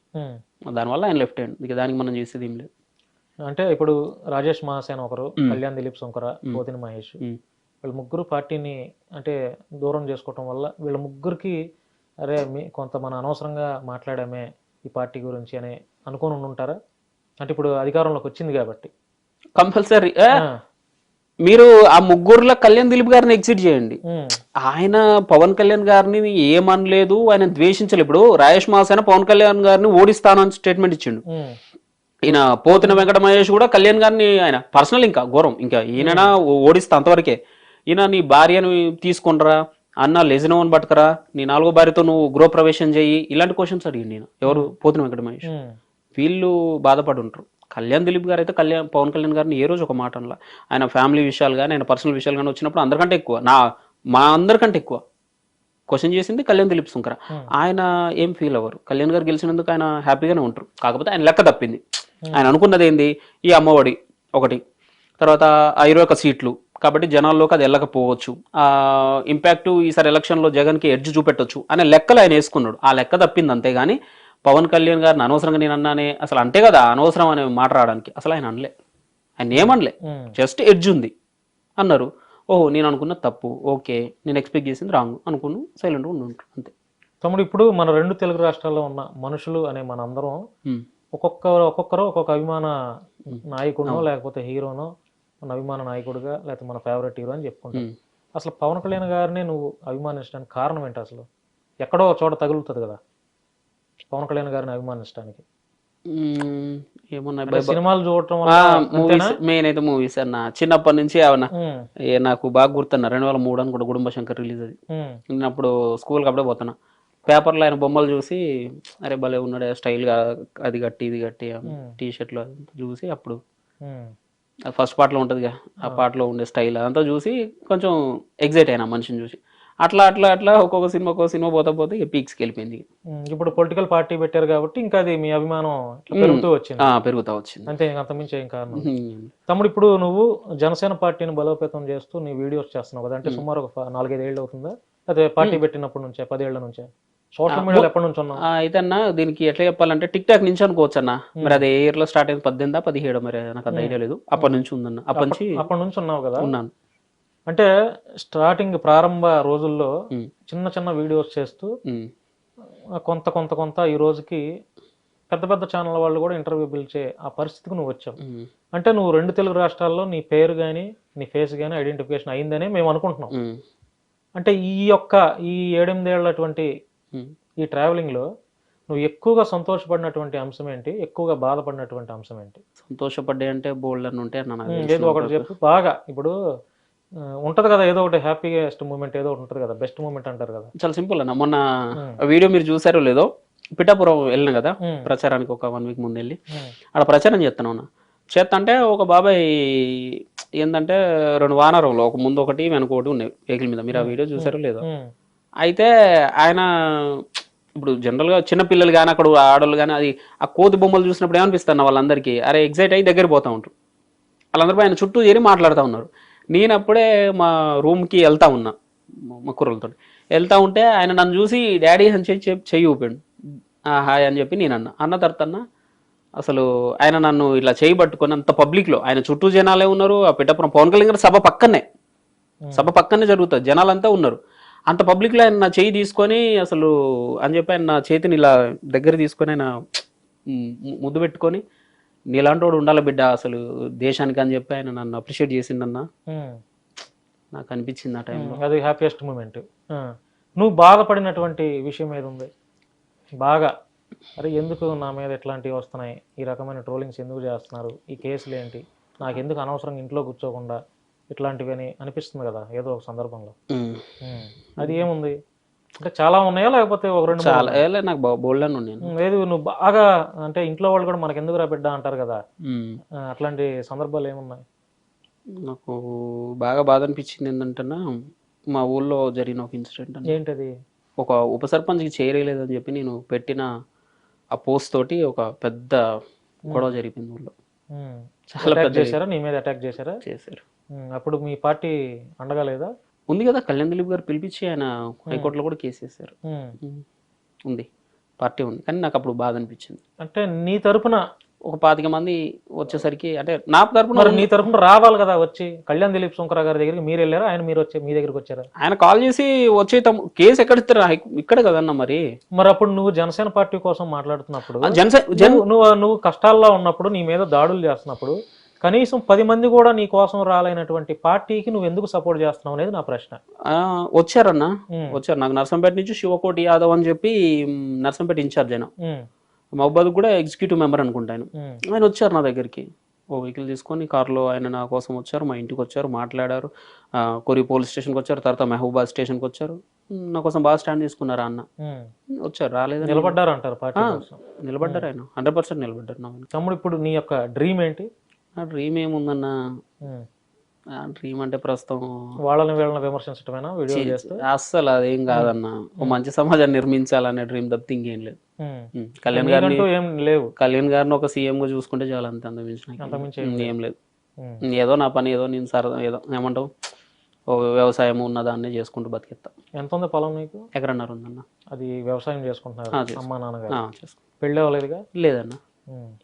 దానివల్ల ఆయన లెఫ్ట్ హ్యాండ్. ఇక దానికి మనం చేసేది ఏం లేదు. అంటే ఇప్పుడు రాజేష్ మహాసేన ఒకరు, కళ్యాణ్ దిలీప్ శంకర, పోతిన మహేష్, వీళ్ళ ముగ్గురు పార్టీని అంటే దూరం చేసుకోవటం వల్ల వీళ్ళ ముగ్గురికి అరే కొంత మన అనవసరంగా మాట్లాడామే ఈ పార్టీ గురించి అని అనుకుని ఉంటారా? అంటే ఇప్పుడు అధికారంలోకి వచ్చింది కాబట్టి కంపల్సరీ మీరు ఆ ముగ్గురులో కళ్యాణ్ దిలీప్ గారిని ఎగ్జిట్ చేయండి. ఆయన పవన్ కళ్యాణ్ గారిని ఏమనలేదు, ఆయన ద్వేషించలేదు. ఇప్పుడు రాజేష్ మహాసేన పవన్ కళ్యాణ్ గారిని ఓడిస్తానని స్టేట్మెంట్ ఇచ్చిండు. ఈయన పోతిన వెంకట మహేష్ కూడా కళ్యాణ్ గారిని ఆయన పర్సనల్ ఇంకా ఘోరం, ఇంకా ఈయన ఓడిస్తా అంతవరకే. ఈయన నీ భార్యను తీసుకుంటరా అన్న, లెజినోని పట్టుకరా, నీ 4వ భార్యతో నువ్వు గృహప్రవేశం చెయ్యి, ఇలాంటి క్వశ్చన్స్ అడిగింది నేను. ఎవరు? పోతిన వెంకట మహేష్. వీళ్ళు బాధపడి ఉంటారు. కళ్యాణ్ దిలీప్ గారు అయితే పవన్ కళ్యాణ్ గారిని ఏ రోజు ఒక మాట అనలా. ఆయన ఫ్యామిలీ విషయాలు కానీ, ఆయన పర్సనల్ విషయాలు కానీ వచ్చినప్పుడు అందరికంటే ఎక్కువ, మా అందరికంటే ఎక్కువ క్వశ్చన్ చేసింది కళ్యాణ్ దిలీప్ శంకర. ఆయన ఏం ఫీల్ అవ్వరు, కళ్యాణ్ గారు గెలిచినందుకు ఆయన హ్యాపీగానే ఉంటారు. కాకపోతే ఆయన లెక్క తప్పింది. ఆయన అనుకున్నది ఏంది, ఈ అమ్మఒడి ఒకటి, తర్వాత 21 సీట్లు కాబట్టి జనాల్లోకి అది వెళ్ళకపోవచ్చు, ఆ ఇంపాక్ట్ ఈసారి ఎలక్షన్లో జగన్కి ఎడ్జ్ చూపెట్టొచ్చు అనే లెక్కలు ఆయన వేసుకున్నాడు. ఆ లెక్క తప్పింది అంతేగాని పవన్ కళ్యాణ్ గారిని అనవసరంగా నేను అన్నానే, అసలు అంటే కదా అనవసరం అనే మాట రావడానికి, అసలు ఆయన అనలే, ఆయన ఏమనలే, జస్ట్ ఎడ్జ్ ఉంది అన్నారు. ఓహో నేను అనుకున్న తప్పు, ఓకే నేను ఎక్స్పెక్ట్ చేసింది రాంగ్ అనుకుని సైలెంట్గా ఉండుంటారు అంతే. తమ్ముడు ఇప్పుడు మన 2 తెలుగు రాష్ట్రాల్లో ఉన్న మనుషులు అనే మన అందరం ఒక్కొక్కరు ఒక్కొక్క అభిమాన నాయకుడునో లేకపోతే హీరోనో, మన అభిమాన నాయకుడుగా లేకపోతే మన ఫేవరెట్ హీరో అని చెప్పుకుంటాం. అసలు పవన్ కళ్యాణ్ గారిని నువ్వు అభిమానించడానికి కారణం ఏంటి? అసలు ఎక్కడో చోట తగులుతుంది కదా పవన్ కళ్యాణ్ గారిని అభిమానించడానికి. ఏమన్నా సినిమాలు చూడటం, మెయిన్ అయితే మూవీస్ అన్న, చిన్నప్పటి నుంచి అవన్నా నాకు బాగా గుర్తున్నా. 2003 అని కూడా గుడుంబ శంకర్ రిలీజ్ అది. నేను అప్పుడు స్కూల్కి అప్పుడే పోతున్నా, పేపర్లో ఆయన బొమ్మలు చూసి అరే భలే ఉన్నాడే స్టైల్గా, అది కట్టి ఇది కట్టి టీ షర్ట్లు చూసి అప్పుడు ఫస్ట్ పార్ట్లో ఉంటుందిగా, ఆ పార్ట్లో ఉండే స్టైల్ అదంతా చూసి కొంచెం ఎగ్జైట్ అయినా మనిషిని చూసి. అట్లా ఒక్కొక్క సినిమా పోతే ఇక పీక్స్కి వెళ్ళిపోయింది. ఇప్పుడు పొలిటికల్ పార్టీ పెట్టారు కాబట్టి ఇంకా అది మీ అభిమానం పెరుగుతూ వచ్చింది అంతే, అంతమించి ఏం కారణం. తమ్ముడు ఇప్పుడు నువ్వు జనసేన పార్టీని బలోపేతం చేస్తూ నీ వీడియోస్ చేస్తున్నావు కదా, అంటే సుమారు ఒక 4-5 ఏళ్ళు అవుతుందా, అదే పార్టీ పెట్టినప్పటి నుంచే 10 ఏళ్ల నుంచే? సోషల్ మీడియాలో ఎప్పటి నుంచి ఉన్నావు? అయితే అన్న దీనికి ఎట్లా చెప్పాలంటే టిక్ టాక్ నుంచి అనుకోవచ్చు అన్న. మరి అది ఏ ఇయర్ లో స్టార్ట్ అయింది, 18 17 మరి నాకు అది ఐడియా లేదు. అప్పటి నుంచి ఉందన్న, అప్పటి నుంచి ఉన్నావు కదా. ఉన్నాను. అంటే స్టార్టింగ్ ప్రారంభ రోజుల్లో చిన్న చిన్న వీడియోస్ చేస్తూ కొంత కొంత కొంత ఈ రోజుకి పెద్ద పెద్ద ఛానల్ వాళ్ళు కూడా ఇంటర్వ్యూ పిలిచే ఆ పరిస్థితికి నువ్వు వచ్చావు. అంటే నువ్వు 2 తెలుగు రాష్ట్రాల్లో నీ పేరు కానీ నీ ఫేస్ కానీ ఐడెంటిఫికేషన్ అయిందని మేము అనుకుంటున్నాం. అంటే ఈ 7-8 ఏళ్ళటువంటి ఈ ట్రావెలింగ్ లో నువ్వు ఎక్కువగా సంతోషపడినటువంటి అంశం ఏంటి, ఎక్కువగా బాధపడినటువంటి అంశం ఏంటి? సంతోషపడ్డాయి అంటే బోల్డ్ అని ఉంటే ఏదో ఒకటి చెప్పు. బాగా ఇప్పుడు ఉంటది కదా ఏదో ఒకటి హ్యాపీయెస్ట్ మూమెంట్ ఏదో ఒకటి ఉంటది కదా, బెస్ట్ మూమెంట్ అంటారు కదా. చాలా సింపుల్ అన్న. మొన్న వీడియో మీరు చూసారో లేదో, పిఠాపురం వెళ్ళిన కదా ప్రచారానికి, ఒక 1 వీక్ ముందు వెళ్ళి అక్కడ ప్రచారం చేస్తాను అన్న. చేస్తా ఒక బాబాయ్ ఏంటంటే 2 వానరంలో ఒక ముందు ఒకటి వెనక ఒకటి ఉన్నాయి వెహికల్ మీద. మీరు ఆ వీడియో చూసారో లేదో. అయితే ఆయన ఇప్పుడు జనరల్గా చిన్నపిల్లలు కానీ అక్కడ ఆడవాళ్ళు కానీ అది ఆ కోతి బొమ్మలు చూసినప్పుడు ఏమనిపిస్తాను వాళ్ళందరికీ, అరే ఎగ్జైట్ అయ్యి దగ్గర పోతూ ఉంటారు. వాళ్ళందరూ ఆయన చుట్టూ చేరి మాట్లాడుతూ ఉన్నారు. నేను అప్పుడే మా రూమ్కి వెళ్తా ఉన్నా, మా కుర్రలతో వెళ్తా ఉంటే ఆయన నన్ను చూసి డాడీ అని చెయ్యి ఊపాడు. హాయ్ అని చెప్పి నేను అన్న తర్వాత అసలు ఆయన నన్ను ఇట్లా చేయి పట్టుకొని అంత పబ్లిక్లో, ఆయన చుట్టూ జనాలే ఉన్నారు. ఆ పిఠాపురం పవన్ కళ్యాణ్ గారి సభ పక్కనే జరుగుతుంది, జనాలంతా ఉన్నారు. అంత పబ్లిక్లో ఆయన నా చేయి తీసుకొని అసలు అని చెప్పి ఆయన నా చేతిని ఇలా దగ్గర తీసుకొని ఆయన ముద్దు పెట్టుకొని, నీలాంటి వాడు ఉండాలి బిడ్డ అసలు దేశానికి అని చెప్పి ఆయన నన్ను అప్రిషియేట్ చేసిండన్న. నాకు అనిపించింది ఆ టైంలో. అది హ్యాపీయెస్ట్ మూమెంట్. నువ్వు బాధపడినటువంటి విషయం ఏది ఉంది బాగా? అరే ఎందుకు నా మీద ఎట్లాంటివి వస్తున్నాయి, ఈ రకమైన ట్రోలింగ్స్ ఎందుకు చేస్తున్నారు, ఈ కేసులు ఏంటి, నాకు ఎందుకు అనవసరంగా ఇంట్లో కూర్చోకుండా ఇట్లాంటివి అని అనిపిస్తుంది కదా ఏదో ఒక సందర్భంలో. అది ఏముంది అంటే చాలా ఉన్నాయా లేకపోతే 1-2? చాలా నాకు బోల్డ్ అని ఉన్నాను. లేదు నువ్వు బాగా అంటే ఇంట్లో వాళ్ళు కూడా మనకు ఎందుకు రా బిడ్డ అంటారు కదా, అట్లాంటి సందర్భాలు ఏమున్నాయి? నాకు బాగా బాధ అనిపించింది ఏంటంటే మా ఊళ్ళో జరిగిన ఒక ఇన్సిడెంట్. ఏంటది? ఒక ఉప సర్పంచ్కి చేరలేదని చెప్పి నేను పెట్టిన ఆ పోస్ట్ తోటి ఒక పెద్ద గొడవ జరిగింది ఊళ్ళో. చాలా పెద్ద చేశారా, నీ మీద అటాక్ చేశారా? చేశారు. అప్పుడు మీ పార్టీ అండగా లేదా? ఉంది కదా, కళ్యాణ్ దిలీప్ గారు పిలిపించి ఆయన హైకోర్టులో కూడా కేసు వేశారు. ఉంది, పార్టీ ఉంది. కానీ నాకు అప్పుడు బాధ అనిపించింది. అంటే నీ తరపున ఒక 25 మంది వచ్చేసరికి, అంటే నా తరపున నీ తరపున రావాలి కదా వచ్చి. కళ్యాణ్ దిలీప్ సుంకరా గారి దగ్గరికి మీరు వెళ్ళారా, ఆయన మీరు వచ్చి మీ దగ్గరికి వచ్చారా? ఆయన కాల్ చేసి వచ్చే కేసు ఎక్కడ ఇస్తారు, ఇక్కడ కదన్నా. మరి అప్పుడు నువ్వు జనసేన పార్టీ కోసం మాట్లాడుతున్నప్పుడు, నువ్వు కష్టాల్లో ఉన్నప్పుడు, నీ మీద దాడులు చేస్తున్నప్పుడు కనీసం 10 మంది కూడా నీ కోసం రాలైనటువంటి పార్టీకి నువ్వు ఎందుకు సపోర్ట్ చేస్తున్నావు అనేది నా ప్రశ్న. వచ్చారన్నా, వచ్చారు. నాకు నర్సంపేట నుంచి శివకోటి యాదవ్ అని చెప్పి నర్సంపేట ఇన్ఛార్జ్ అయినా, మహబాద్ కూడా ఎగ్జిక్యూటివ్ మెంబర్ అనుకుంటాను. ఆయన వచ్చారు నా దగ్గరికి, ఓ వెహికల్ తీసుకొని కార్లో ఆయన నా కోసం వచ్చారు, మా ఇంటికి వచ్చారు, మాట్లాడారు. కొరి పోలీస్ స్టేషన్కి వచ్చారు, తర్వాత మహబూబాద్ స్టేషన్కి వచ్చారు. నా కోసం బాగా స్టాండ్ తీసుకున్నారా అన్న. వచ్చారు, రాలేదు, నిలబడ్డారు అంటారు పార్టీ కోసం. నిలబడ్డారు, ఆయన 100% నిలబడ్డారు. నా తమ్ముడు ఇప్పుడు నీ యొక్క డ్రీమ్ ఏంటి? నా డ్రీమ్ ఏముందన్న, డ్రీమ్ అంటే ప్రస్తుతం వాళ్ళని వీళ్ళని విమర్శించడమేనా వీడియో చేస్తే? అస్సలు అదేం కాదన్న, ఒక మంచి సమాజాన్ని నిర్మించాలనే డ్రీమ్ తప్పితే ఇంకేం లేదు. కళ్యాణ్ గారిని ఏం లేవు, కళ్యాణ్ గారిని ఒక సీఎం గా చూసుకుంటే చాలా, అంతే, అంతమించి ఏం లేదు. ఏదో నా పని ఏదో నేను సరదా ఏదో ఏమంటావు ఓ వ్యవసాయం ఉన్నదాన్ని చేసుకుంటూ బతికిస్తా. ఎంత ఉంది పొలం నీకు? 1.5 ఎకరం ఉందన్న. అది వ్యవసాయం చేసుకుంటున్నారు అమ్మా నాన్నగారు? చేసుకో. పెళ్ళి అవ్వలేదుగా? లేదన్న.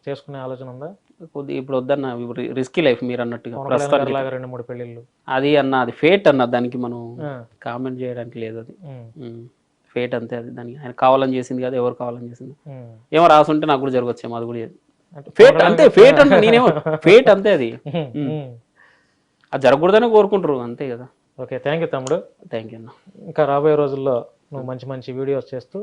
చేసుకునే ఆలోచన ఉందా? కొద్దిగా ఇప్పుడు వద్దన్న, రిస్కీ లైఫ్ మీరు అన్నట్టుగా. 2-3 పెళ్ళిళ్ళు అది అన్న, అది ఫేట్ అన్న, దానికి మనం కామెంట్ చేయడానికి లేదు. అది ఫేట్ అంతే, అది దానికి ఆయన కావాలని చేసింది కాదు, ఎవరు కావాలని చేసింది. ఏమో రాసుంటే నాకు కూడా జరగచ్చేమో, అది కూడా ఫేట్ అంతే. ఫేట్ అంటే నేనేమో ఫేట్ అంతే, అది అది జరగకూడదని కోరుకుంటారు అంతే కదా. ఓకే, థ్యాంక్ యూ తమ్ముడు. థ్యాంక్ యూ అన్న. ఇంకా రాబోయే రోజుల్లో నువ్వు మంచి మంచి వీడియోస్ చేస్తూ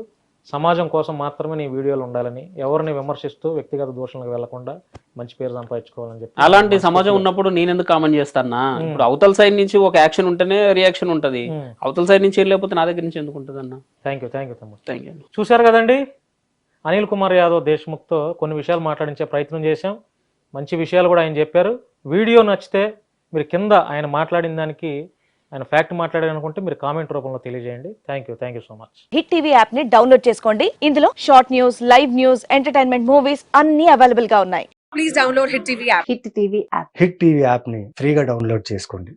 సమాజం కోసం మాత్రమే నీ వీడియోలు ఉండాలని, ఎవరిని విమర్శిస్తూ వ్యక్తిగత దూషణలకు వెళ్లకుండా మంచి పేరు సంపాదించుకోవాలని చెప్పి. అలాంటి సమాజం ఉన్నప్పుడు నేను ఎందుకు కామెంట్ చేస్తానా? ఇప్పుడు అవతల సైడ్ నుంచి ఒక యాక్షన్ ఉంటేనే రియాక్షన్ ఉంటది, అవతల సైడ్ నుంచి లేకపోతే నా దగ్గర నుంచి ఎందుకు ఉంటుంది అన్న. థ్యాంక్ యూ తమ్ముడు. Thank you. చూశారు కదండి, అనిల్ కుమార్ యాదవ్ దేశ్ముఖ్తో కొన్ని విషయాలు మాట్లాడించే ప్రయత్నం చేశాం. మంచి విషయాలు కూడా ఆయన చెప్పారు. వీడియో నచ్చితే మీరు కింద ఆయన మాట్లాడిన దానికి, ఆయన ఫ్యాక్ట్ మాట్లాడారనుకుంటే మీరు కామెంట్ రూపంలో తెలియజేయండి. Thank you so much. Hit TV app ని డౌన్లోడ్ చేసుకోండి. ఇందులో short news, live news, entertainment movies అన్ని అవైలబుల్ గా ఉన్నాయి. Please download hit TV app. Hit TV app ని ఫ్రీగా డౌన్లోడ్ చేసుకోండి.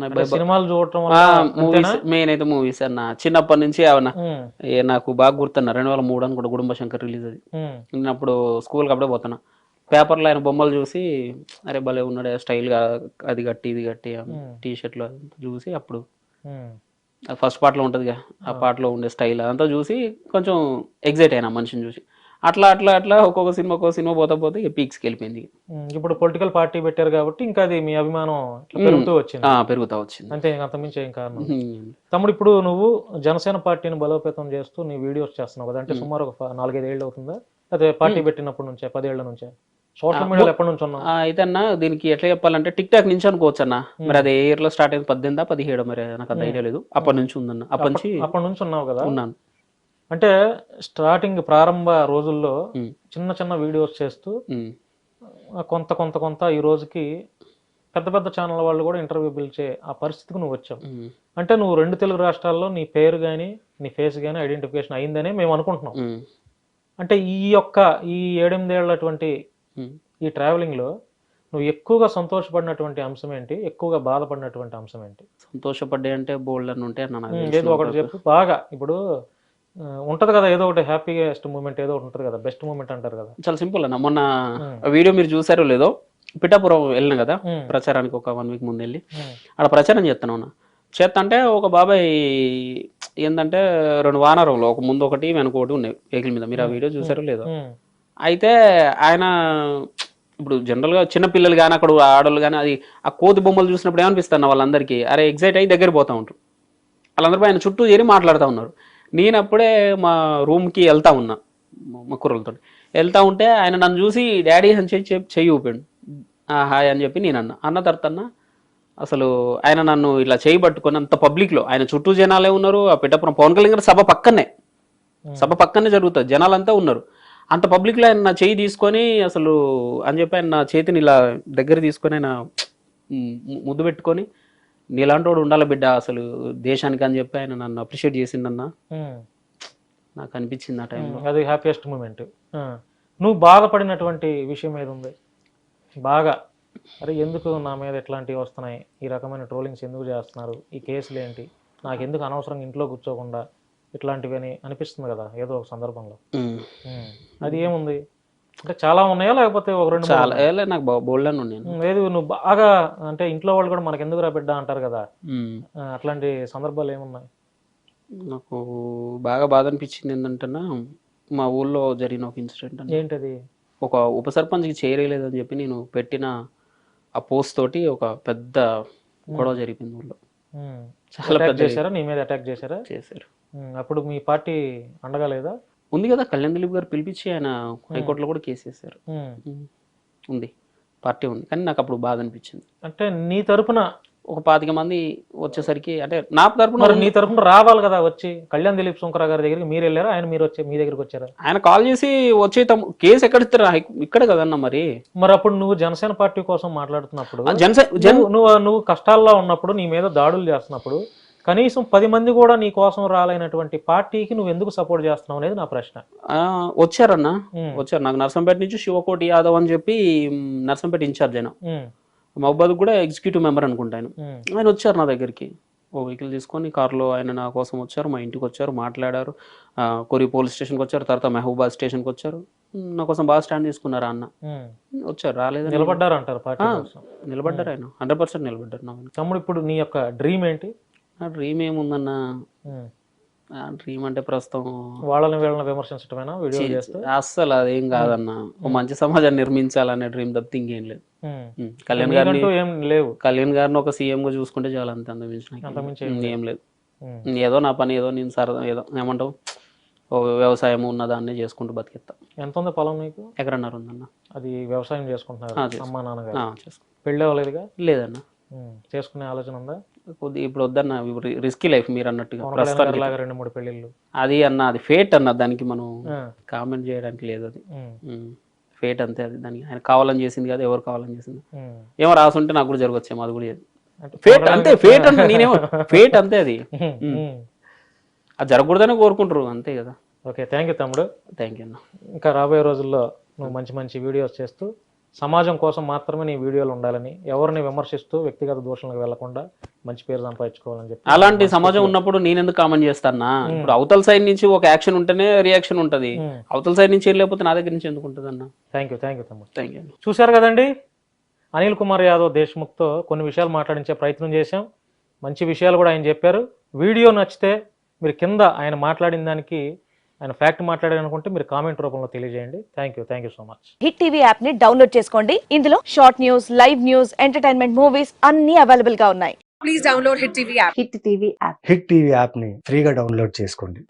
అంటే సినిమాలు చూడటం వల్ల మూవీస్ మెయిన్ అయితే మూవీస్ అన్న చిన్నప్పటి నుంచి అవన్న నాకు బాగా గుర్తున్నా 2003 అని కూడా గుడుంబ శంకర్ రిలీజ్ అది. నేను అప్పుడు స్కూల్కి అప్పుడే పోతున్నా, పేపర్లో ఆయన బొమ్మలు చూసి అరే భలే ఉన్నాడు స్టైల్గా, అది కట్టి ఇది కట్టి టీ షర్ట్లు చూసి అప్పుడు ఫస్ట్ పార్ట్లో ఉంటుందిగా ఆ పాటలో ఉండే స్టైల్ అదంతా చూసి కొంచెం ఎగ్జైట్ అయినా మనిషిని చూసి. అట్లా అట్లా అట్లా ఒక్కొక్క సినిమా పోతా పోతే ఇక పీక్స్కి వెళ్ళిపోయింది. ఇప్పుడు పొలిటికల్ పార్టీ పెట్టారు కాబట్టి ఇంకా అది మీ అభిమానం పెరుగుతూ వచ్చింది. పెరుగుతా వచ్చింది అంతే, అంతమించి ఏం కారణం. తమ్ముడు, ఇప్పుడు నువ్వు జనసేన పార్టీని బలోపేతం చేస్తూ నీ వీడియోస్ చేస్తున్నావు కదా, అంటే సుమారు ఒక 4-5 ఏళ్ళు అవుతుందా, అదే పార్టీ పెట్టినప్పటి నుంచే 10 ఏళ్ల నుంచే? సోషల్ మీడియాలో ఎప్పటి నుంచి ఉన్నావు? అయితే అన్న దీనికి ఎట్లా చెప్పాలంటే టిక్ టాక్ నుంచి అనుకోవచ్చు అన్న. మరి అది ఏ ఇయర్ లో స్టార్ట్ అయింది, 18-17 మరి నాకు అంత ఐడియా లేదు. అప్పటి నుంచి ఉందన్న, అప్పటి నుంచి ఉన్నావు కదా? ఉన్నాను. అంటే స్టార్టింగ్ ప్రారంభ రోజుల్లో చిన్న చిన్న వీడియోస్ చేస్తూ కొంత కొంత కొంత ఈ రోజుకి పెద్ద పెద్ద ఛానల్ వాళ్ళు కూడా ఇంటర్వ్యూ పిలిచే ఆ పరిస్థితికి నువ్వు వచ్చావు. అంటే నువ్వు 2 తెలుగు రాష్ట్రాల్లో నీ పేరు కానీ నీ ఫేస్ కానీ ఐడెంటిఫికేషన్ అయిందనే మేము అనుకుంటున్నాం. అంటే ఈ 7-8 ఏళ్ళటువంటి ఈ ట్రావెలింగ్ లో నువ్వు ఎక్కువగా సంతోషపడినటువంటి అంశం ఏంటి, ఎక్కువగా బాధపడినటువంటి అంశం ఏంటి? సంతోషపడ్డా అంటే బోల్డ్ అని ఉంటే ఏదో ఒకటి చెప్పు బాగా. ఇప్పుడు ఉంటది కదా ఏదో ఒకటి హ్యాపీయెస్ట్ మూమెంట్, ఏదో ఒకటి ఉంటది కదా, బెస్ట్ మూమెంట్ అంటారు కదా. చాలా సింపుల్ అన్న, మొన్న వీడియో మీరు చూసారో లేదో, పిఠాపురం వెళ్ళిన కదా ప్రచారానికి, ఒక 1 వీక్ ముందు వెళ్ళి అక్కడ ప్రచారం చేస్తాను అన్న. చేస్తా ఒక బాబాయ్ ఏంటంటే 2 వానరంలో ఒక ముందు ఒకటి వెనక ఒకటి ఉన్నాయి వెహికల్ మీద, మీరు ఆ వీడియో చూసారో లేదో. అయితే ఆయన ఇప్పుడు జనరల్గా చిన్నపిల్లలు కానీ అక్కడ ఆడవాళ్ళు కానీ అది ఆ కోతి బొమ్మలు చూసినప్పుడు ఏమనిపిస్తున్నా వాళ్ళందరికీ, అరే ఎగ్జైట్ అయ్యి దగ్గర పోతూ ఉంటారు. వాళ్ళందరూ ఆయన చుట్టూ చేరి మాట్లాడుతూ ఉన్నారు. నేను అప్పుడే మా రూమ్కి వెళ్తా ఉన్నా, మా కుర్రలతో వెళ్తా ఉంటే ఆయన నన్ను చూసి డాడీ అని చెయ్యి ఊపాడు. హాయ్ అని చెప్పి నేను అన్న తర్వాత అసలు ఆయన నన్ను ఇట్లా చేయి పట్టుకొని అంత పబ్లిక్లో, ఆయన చుట్టూ జనాలే ఉన్నారు. ఆ పిఠాపురం పవన్ కళ్యాణ్ గారి సభ పక్కనే జరుగుతుంది, జనాలంతా ఉన్నారు. అంత పబ్లిక్లో ఆయన నా చేయి తీసుకొని అసలు అని చెప్పి ఆయన నా చేతిని ఇలా దగ్గర తీసుకొని ఆయన ముద్దు పెట్టుకొని, నీలాంటోడు ఉండాలి బిడ్డ అసలు దేశానికి అని చెప్పి ఆయన నన్ను అప్రిషియేట్ చేసిండన్న. నాకు అనిపించింది ఆ టైంలో, అది హ్యాపీయెస్ట్ మూమెంట్. నువ్వు బాధపడినటువంటి విషయం ఏది ఉంది బాగా? అరే ఎందుకు నా మీద ఇట్లాంటివి వస్తున్నాయి, ఈ రకమైన ట్రోలింగ్స్ ఎందుకు చేస్తున్నారు, ఈ కేసులు ఏంటి, నాకు ఎందుకు అనవసరంగా ఇంట్లో కూర్చోకుండా ఇట్లాంటివి అని అనిపిస్తుంది కదా ఏదో ఒక సందర్భంలో? అది ఏముంది అంటే చాలా ఉన్నాయా లేకపోతే 1-2? చాలా నాకు బోల్డ్ అని ఉన్నాయి. ఏది నువ్వు బాగా అంటే ఇంట్లో వాళ్ళు కూడా మనకు ఎందుకు రా బిడ్డ అంటారు కదా, అట్లాంటి సందర్భాలు ఏమున్నాయి? నాకు బాగా బాధ అనిపించింది ఏంటంటేనా, మా ఊళ్ళో జరిగిన ఒక ఇన్సిడెంట్. ఏంటది? ఒక ఉప సర్పంచ్కి చేరేయలేదని చెప్పి నేను పెట్టిన ఆ పోస్ట్ తోటి ఒక పెద్ద గొడవ జరిగింది ఊళ్ళో. చాలా పెద్ద చేశారా, నీ మీద అటాక్ చేశారా? చేశారు. అప్పుడు మీ పార్టీ అండగా లేదా? ఉంది కదా, కళ్యాణ్ దిలీప్ గారు పిలిపించి ఆయన హైకోర్టులో కూడా కేసు వేశారు. ఉంది, పార్టీ ఉంది. కానీ నాకు అప్పుడు బాధ అనిపించింది. అంటే నీ తరపున ఒక 25 మంది వచ్చేసరికి, అంటే నా తరపున నీ తరపున రావాలి కదా వచ్చి. కళ్యాణ్ దిలీప్ సుంకరా గారి దగ్గరికి మీరు వెళ్ళారా, ఆయన మీరు వచ్చి మీ దగ్గరికి వచ్చారా? ఆయన కాల్ చేసి వచ్చే కేసు ఎక్కడ ఇస్తారు, ఇక్కడ కదన్నా. మరి అప్పుడు నువ్వు జనసేన పార్టీ కోసం మాట్లాడుతున్నప్పుడు, నువ్వు కష్టాల్లో ఉన్నప్పుడు, నీ మీద దాడులు చేస్తున్నప్పుడు కనీసం 10 మంది కూడా నీ కోసం రాలైనటువంటి పార్టీకి నువ్వు ఎందుకు సపోర్ట్ చేస్తున్నావు అనేది నా ప్రశ్న. వచ్చారన్నా, వచ్చారు. నాకు నర్సంపేట నుంచి శివకోటి యాదవ్ అని చెప్పి నర్సంపేట ఇన్ఛార్జ్ అయినా, మహబాద్ కూడా ఎగ్జిక్యూటివ్ మెంబర్ అనుకుంటాను. ఆయన వచ్చారు నా దగ్గరికి, ఓ వెహికల్ తీసుకొని కార్లో ఆయన నా కోసం వచ్చారు, మా ఇంటికి వచ్చారు, మాట్లాడారు. కొరి పోలీస్ స్టేషన్కి వచ్చారు, తర్వాత మహబూబాద్ స్టేషన్కి వచ్చారు. నా కోసం బాగా స్టాండ్ తీసుకున్నారా అన్న. వచ్చారు, రాలేదు, నిలబడ్డారు అంటారు పార్టీ? నిలబడ్డారు, ఆయన 100% నిలబడ్డారు. తమ్ముడు, ఇప్పుడు నీ యొక్క డ్రీమ్ ఏంటి? నా డ్రీమ్ ఏముందన్న, డ్రీమ్ అంటే ప్రస్తుతం వాళ్ళని విమర్శించడమేనా వీడియో చేస్తే? అస్సలు అదేం కాదన్న, ఒక మంచి సమాజాన్ని నిర్మించాలనే డ్రీమ్ తప్పితే ఇంకేం లేదు. కళ్యాణ్ గారిని ఒక సీఎం గా చూసుకుంటే చాలా, అంత అంతమించి ఏం లేదు. ఏదో నా పని, ఏదో నేను సరదా, ఏదో ఏమంటావు వ్యవసాయం ఉన్న దాన్ని చేసుకుంటూ బతికేస్తా. ఎంత ఉంది పొలం నీకు? 1.5 ఎకరం ఉందన్న. అది వ్యవసాయం చేసుకుంటున్నారు అమ్మా నాన్నగారు? పెళ్ళి అవ్వలేదుగా? లేదన్న. చేసుకునే ఆలోచన ఉందా? కొద్దిగా ఇప్పుడు వద్దన్న, రిస్కీ లైఫ్ మీరు అన్నట్టుగా. 2-3 పెళ్ళిళ్ళు అది అన్న, అది ఫేట్ అన్న, దానికి మనం కామెంట్ చేయడానికి లేదు. అది ఫేట్ అంతే, అది దానికి ఆయన కావాలని చేసింది కాదు, ఎవరు కావాలని చేసింది. ఏమో రాసుంటే నాకు కూడా జరగచ్చేమో, అది కూడా ఫేట్ అంతే. ఫేట్ అంటే నేనేమో ఫేట్ అంతే, అది అది జరగకూడదని కోరుకుంటారు అంతే కదా. ఓకే, థ్యాంక్ యూ తమ్ముడు. థ్యాంక్ యూ అన్న. ఇంకా రాబోయే రోజుల్లో నువ్వు మంచి మంచి వీడియోస్ చేస్తూ సమాజం కోసం మాత్రమే నీ వీడియోలు ఉండాలని, ఎవరిని విమర్శిస్తూ వ్యక్తిగత దూషణలకు వెళ్లకుండా మంచి పేరు సంపాదించుకోవాలని చెప్పి అలాంటి సమాజం ఉన్నప్పుడు నేను ఎందుకు కామెంట్ చేస్తానా? ఇప్పుడు అవతల సైడ్ నుంచి ఒక యాక్షన్ ఉంటేనే రియాక్షన్ ఉంటది, అవతల సైడ్ నుంచి లేకపోతే నా దగ్గర నుంచి ఎందుకు ఉంటుంది అన్న? థ్యాంక్ యూ తమ్ముడు. Thank you. చూశారు కదండి, అనిల్ కుమార్ యాదవ్ దేశ్ముఖ్తో కొన్ని విషయాలు మాట్లాడించే ప్రయత్నం చేశాం. మంచి విషయాలు కూడా ఆయన చెప్పారు. వీడియో నచ్చితే మీరు కింద ఆయన మాట్లాడిన దానికి ఆయన ఫ్యాక్ట్ మాట్లాడారనుకుంటే మీరు కామెంట్ రూపంలో తెలియజేయండి. Thank you so much. Hit TV app ని డౌన్లోడ్ చేసుకోండి. ఇందులో short news, live news, entertainment movies అన్ని అవైలబుల్ గా ఉన్నాయి. Please download hit TV app. Hit TV యాప్ని ఫ్రీగా డౌన్లోడ్ చేసుకోండి.